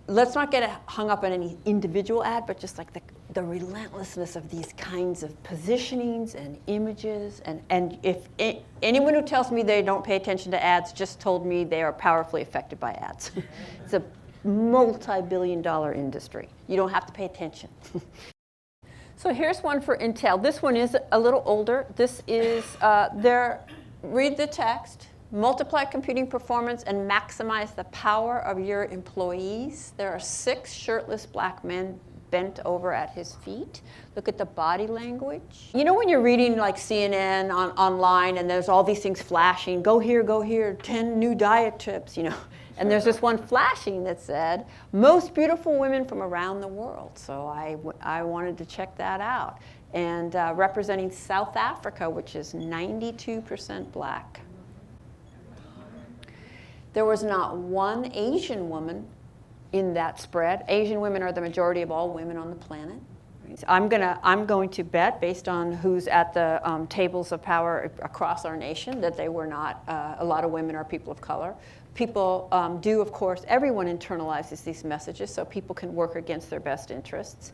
Let's not get hung up on any individual ad, but just like the relentlessness of these kinds of positionings and images. And if anyone who tells me they don't pay attention to ads just told me they are powerfully affected by ads. It's a multi-billion-dollar industry. You don't have to pay attention. So here's one for Intel. This one is a little older. This is read the text. Multiply computing performance and maximize the power of your employees. There are 6 shirtless black men bent over at his feet. Look at the body language. You know when you're reading like CNN online and there's all these things flashing, go here, 10 new diet tips, you know. And there's this one flashing that said, most beautiful women from around the world. So I wanted to check that out. And representing South Africa, which is 92% black. There was not one Asian woman in that spread. Asian women are the majority of all women on the planet. I'm going to bet, based on who's at the tables of power across our nation, that they were not. A lot of women are people of color. People do, of course, everyone internalizes these messages, so people can work against their best interests.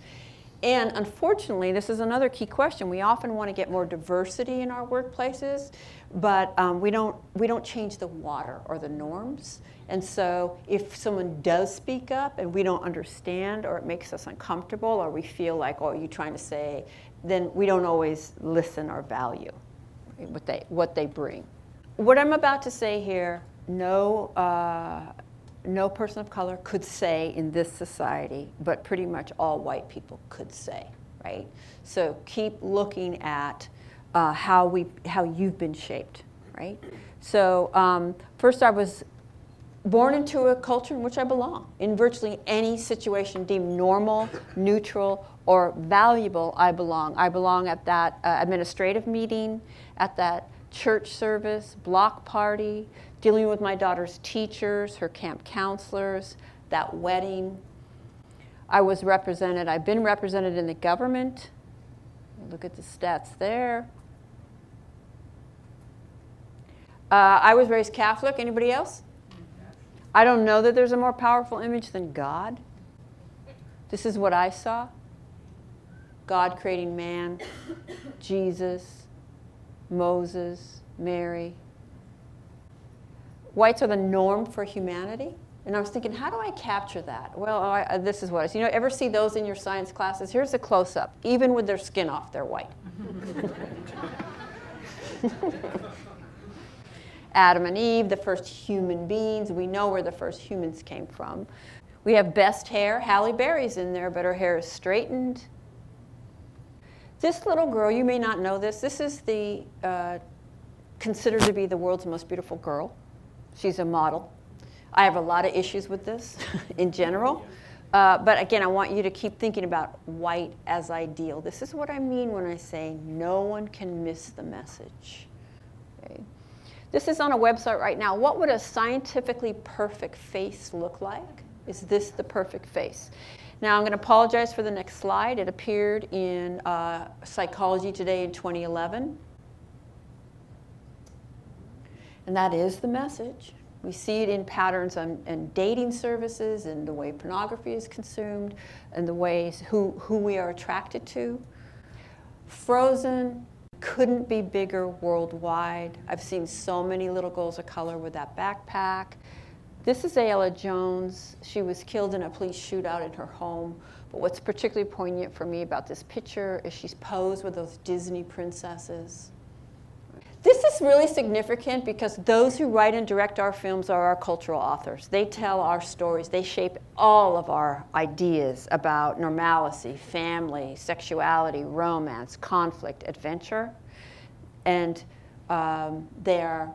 And unfortunately, this is another key question. We often want to get more diversity in our workplaces, but we don't change the water or the norms. And so if someone does speak up and we don't understand, or it makes us uncomfortable, or we feel like, oh, you're trying to say, then we don't always listen or value what they bring. What I'm about to say here, no person of color could say in this society, but pretty much all white people could say, right? So keep looking at how you've been shaped, right? So first, I was born into a culture in which I belong. In virtually any situation deemed normal, neutral, or valuable, I belong. I belong at that administrative meeting, at that church service, block party, dealing with my daughter's teachers, her camp counselors, that wedding. I've been represented in the government. Look at the stats there. I was raised Catholic. Anybody else? I don't know that there's a more powerful image than God. This is what I saw. God creating man, Jesus, Moses, Mary. whites are the norm for humanity. And I was thinking, how do I capture that? Well, this is what it is. Ever see those in your science classes? Here's a close-up. Even with their skin off, they're white. Adam and Eve, the first human beings. We know where the first humans came from. We have best hair. Halle Berry's in there, but her hair is straightened. This little girl, you may not know this. This is considered to be the world's most beautiful girl. She's a model. I have a lot of issues with this in general. But again, I want you to keep thinking about white as ideal. This is what I mean when I say no one can miss the message. Okay? This is on a website right now. What would a scientifically perfect face look like? Is this the perfect face? Now, I'm going to apologize for the next slide. It appeared in Psychology Today in 2011. And that is the message. We see it in patterns in dating services, in the way pornography is consumed, and the ways who we are attracted to. Frozen couldn't be bigger worldwide. I've seen so many little girls of color with that backpack. This is Ayala Jones. She was killed in a police shootout in her home. But what's particularly poignant for me about this picture is she's posed with those Disney princesses. This is really significant because those who write and direct our films are our cultural authors. They tell our stories. They shape all of our ideas about normalcy, family, sexuality, romance, conflict, adventure. And they are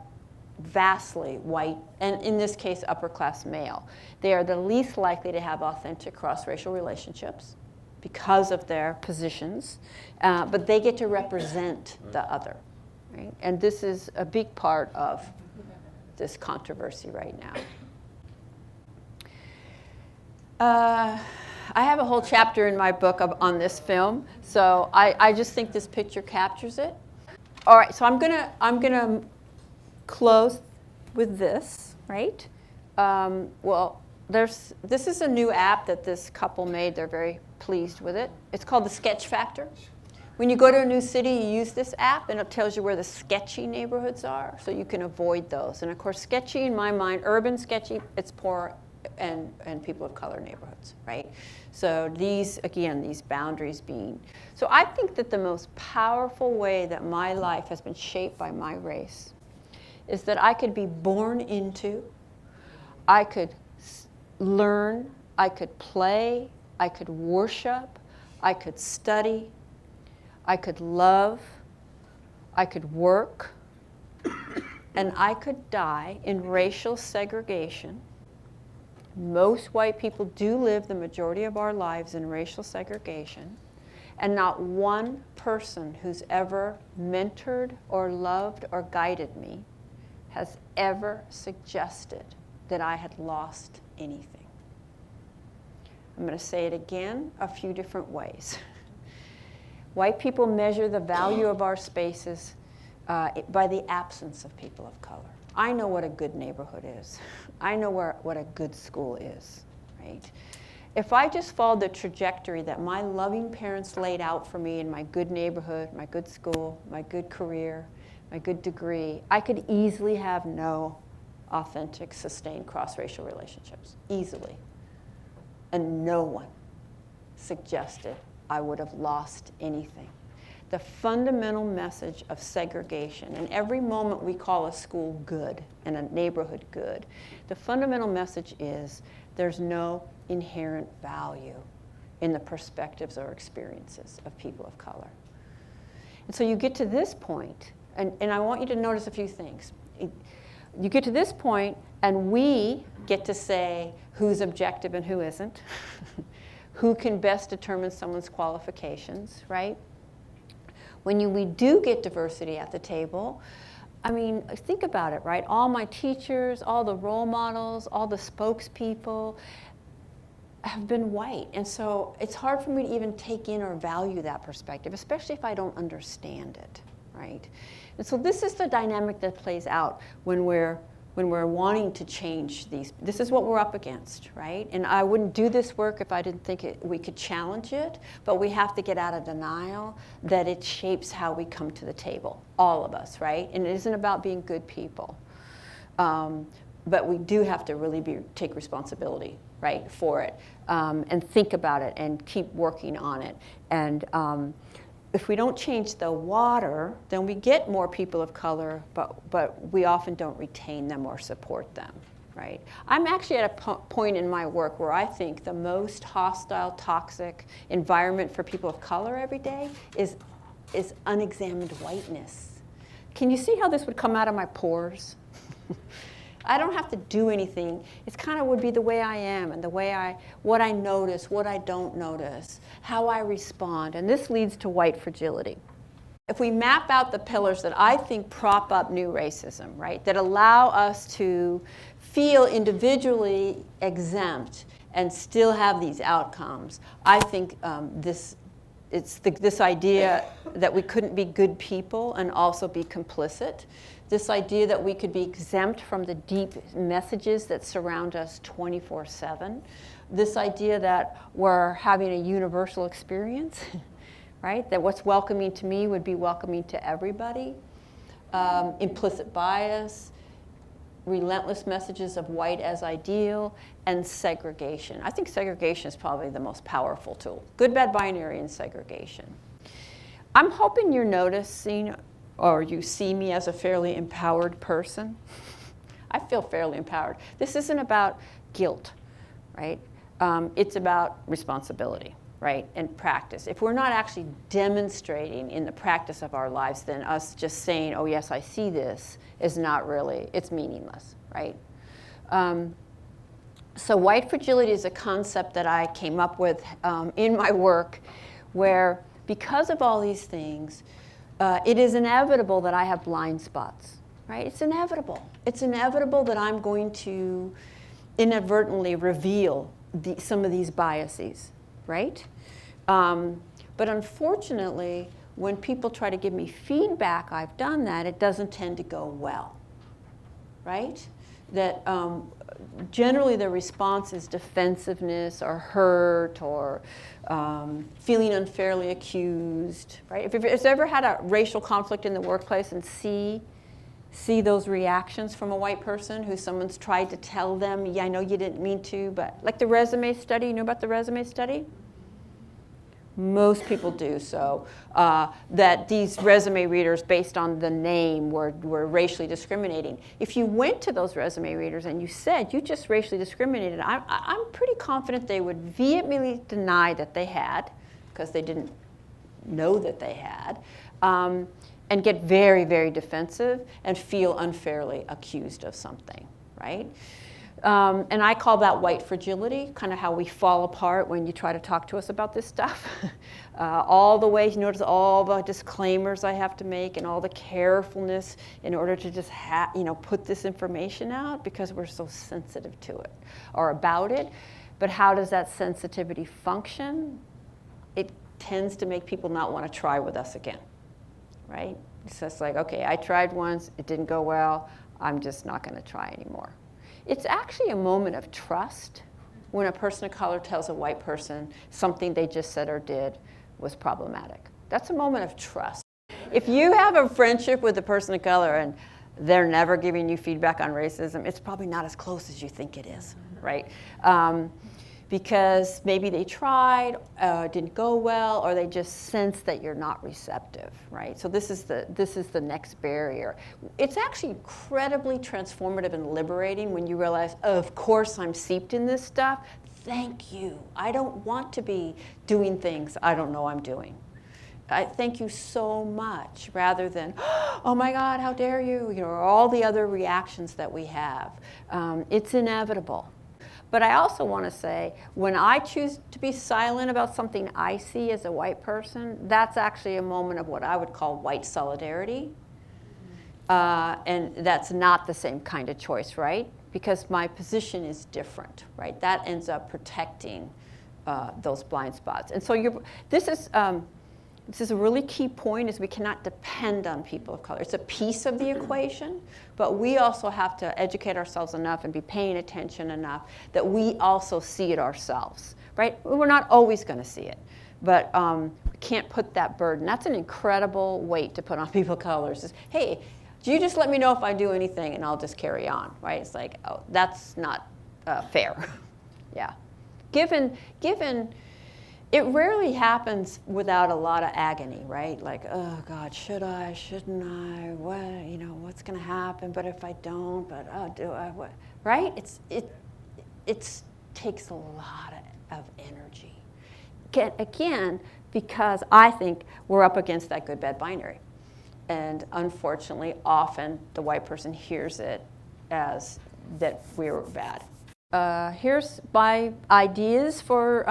vastly white, and in this case, upper-class male. They are the least likely to have authentic cross-racial relationships because of their positions, but they get to represent the other. Right? And this is a big part of this controversy right now. I have a whole chapter in my book on this film, so I just think this picture captures it. All right, so I'm gonna close with this, right? This is a new app that this couple made. They're very pleased with it. It's called the Sketch Factor. When you go to a new city, you use this app, and it tells you where the sketchy neighborhoods are, so you can avoid those. And of course, sketchy in my mind, urban sketchy, it's poor and people of color neighborhoods, right? So these boundaries being. So I think that the most powerful way that my life has been shaped by my race is that I could be born into, I could learn, I could play, I could worship, I could study, I could love, I could work, and I could die in racial segregation. Most white people do live the majority of our lives in racial segregation, and not one person who's ever mentored or loved or guided me has ever suggested that I had lost anything. I'm going to say it again a few different ways. White people measure the value of our spaces by the absence of people of color. I know what a good neighborhood is. I know what a good school is, right? If I just followed the trajectory that my loving parents laid out for me in my good neighborhood, my good school, my good career, my good degree, I could easily have no authentic, sustained cross-racial relationships, easily. And no one suggested I would have lost anything. The fundamental message of segregation, and every moment we call a school good and a neighborhood good, the fundamental message is there's no inherent value in the perspectives or experiences of people of color. And so you get to this point, and I want you to notice a few things. You get to this point, and we get to say who's objective and who isn't, who can best determine someone's qualifications, right? When we do get diversity at the table, I mean, think about it, right? All my teachers, all the role models, all the spokespeople have been white. And so it's hard for me to even take in or value that perspective, especially if I don't understand it, right? And so this is the dynamic that plays out when we're wanting to change these. This is what we're up against, right? And I wouldn't do this work if I didn't think we could challenge it, but we have to get out of denial that it shapes how we come to the table, all of us, right? And it isn't about being good people. but we do have to really take responsibility, right, for it, and think about it and keep working on it. And if we don't change the water, then we get more people of color, but we often don't retain them or support them, right? I'm actually at a point in my work where I think the most hostile, toxic environment for people of color every day is unexamined whiteness. Can you see how this would come out of my pores? I don't have to do anything. It's kind of would be the way I am and what I notice, what I don't notice, how I respond. And this leads to white fragility. If we map out the pillars that I think prop up new racism, right, that allow us to feel individually exempt and still have these outcomes, I think this idea that we couldn't be good people and also be complicit. This idea that we could be exempt from the deep messages that surround us 24/7. This idea that we're having a universal experience, right? That what's welcoming to me would be welcoming to everybody. Implicit bias, relentless messages of white as ideal, and segregation. I think segregation is probably the most powerful tool. Good, bad, binary, and segregation. I'm hoping you're noticing or you see me as a fairly empowered person. I feel fairly empowered. This isn't about guilt, right? It's about responsibility, right, and practice. If we're not actually demonstrating in the practice of our lives, then us just saying, oh yes, I see this, is not really, it's meaningless, right? So white fragility is a concept that I came up with in my work where because of all these things, it is inevitable that I have blind spots, right? It's inevitable. It's inevitable that I'm going to inadvertently reveal some of these biases, right? But unfortunately, when people try to give me feedback, I've done that, it doesn't tend to go well, right? That generally the response is defensiveness or hurt or feeling unfairly accused, right? If you've ever had a racial conflict in the workplace and see those reactions from a white person who someone's tried to tell them, yeah, I know you didn't mean to, but like the resume study, you know about the resume study? Most people do so. That these resume readers, based on the name, were racially discriminating. If you went to those resume readers and you said you just racially discriminated, I'm pretty confident they would vehemently deny that they had, because they didn't know that they had, and get very, very defensive and feel unfairly accused of something, right? And I call that white fragility, kind of how we fall apart when you try to talk to us about this stuff. All the ways, you notice all the disclaimers I have to make and all the carefulness in order to just put this information out because we're so sensitive to it or about it. But how does that sensitivity function? It tends to make people not want to try with us again, right? It's just like, okay, I tried once, it didn't go well, I'm just not going to try anymore. It's actually a moment of trust when a person of color tells a white person something they just said or did was problematic. That's a moment of trust. If you have a friendship with a person of color and they're never giving you feedback on racism, it's probably not as close as you think it is, right? Because maybe they tried, didn't go well, or they just sense that you're not receptive, right? So this is the next barrier. It's actually incredibly transformative and liberating when you realize, oh, of course I'm seeped in this stuff. Thank you. I don't want to be doing things I don't know I'm doing. I thank you so much, rather than, oh my God, how dare you, or all the other reactions that we have. It's inevitable. But I also want to say, when I choose to be silent about something I see as a white person, that's actually a moment of what I would call white solidarity. And that's not the same kind of choice, right? Because my position is different, right? That ends up protecting those blind spots. And so this is a really key point, is we cannot depend on people of color. It's a piece of the equation, but we also have to educate ourselves enough and be paying attention enough that we also see it ourselves, right? We're not always going to see it, but we can't put that burden. That's an incredible weight to put on people of color. Is, hey, You just let me know if I do anything and I'll just carry on, right? It's like, oh, that's not fair. Yeah. Given, it rarely happens without a lot of agony, right? Like, oh God, should I, shouldn't I, what, you know, what's gonna happen, but if I don't, but oh, do I, what, right? It takes a lot of energy. Again, because I think we're up against that good, bad binary. And unfortunately, often the white person hears it as that we're bad. Here's my ideas for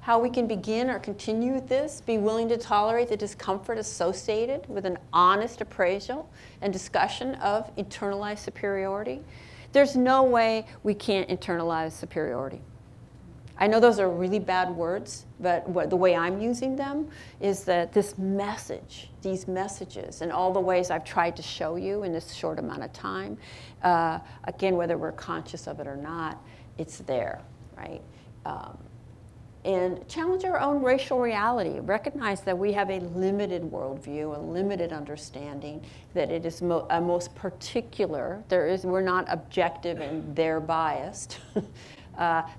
how we can begin or continue with this. Be willing to tolerate the discomfort associated with an honest appraisal and discussion of internalized superiority. There's no way we can't internalize superiority. I know those are really bad words, but the way I'm using them is that this message, these messages, and all the ways I've tried to show you in this short amount of time, again, whether we're conscious of it or not, it's there, right? And challenge our own racial reality. Recognize that we have a limited worldview, a limited understanding, that it is a most particular. We're not objective and they're biased.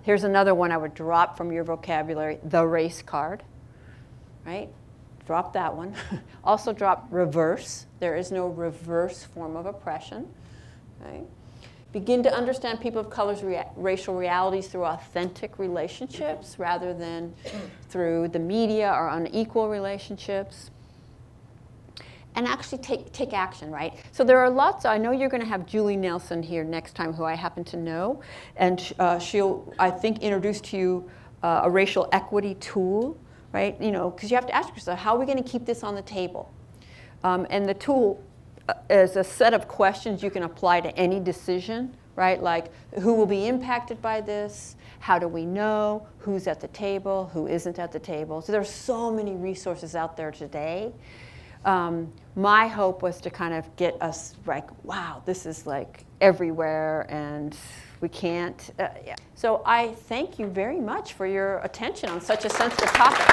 Here's another one I would drop from your vocabulary, the race card, right? Drop that one. Also drop reverse. There is no reverse form of oppression, right? Begin to understand people of color's racial realities through authentic relationships rather than through the media or unequal relationships. And actually take action, right? So there are lots, I know you're gonna have Julie Nelson here next time, who I happen to know, and she'll, I think, introduce to you a racial equity tool, right? You know, because you have to ask yourself, how are we gonna keep this on the table? And the tool is a set of questions you can apply to any decision, right? Like, who will be impacted by this? How do we know who's at the table, who isn't at the table? So there's so many resources out there today. My hope was to kind of get us like, wow, this is like everywhere and we can't. Yeah. So I thank you very much for your attention on such a sensitive topic.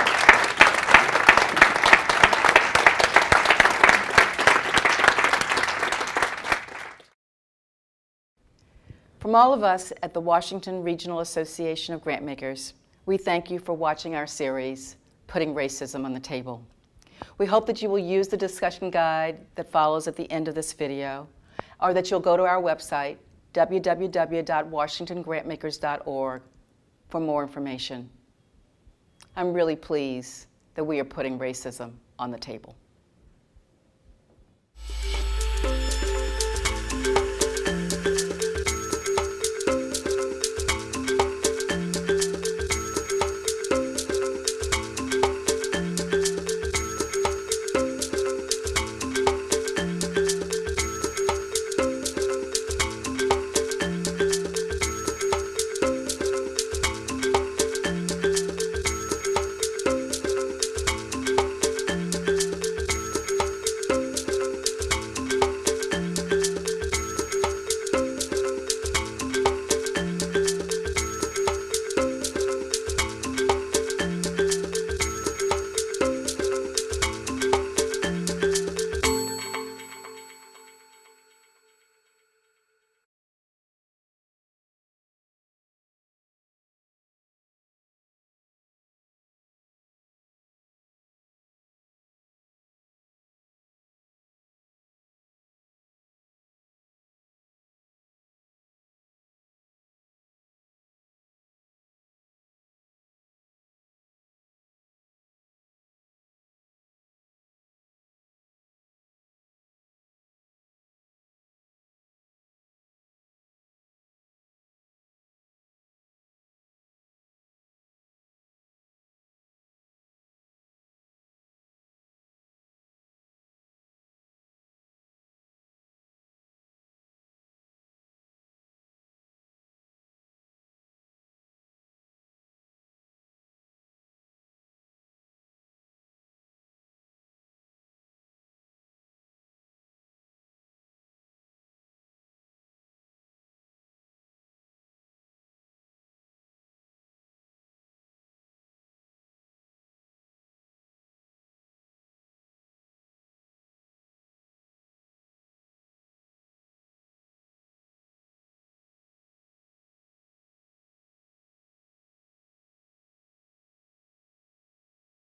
From all of us at the Washington Regional Association of Grantmakers, we thank you for watching our series, Putting Racism on the Table. We hope that you will use the discussion guide that follows at the end of this video, or that you'll go to our website, www.washingtongrantmakers.org, for more information. I'm really pleased that we are putting racism on the table.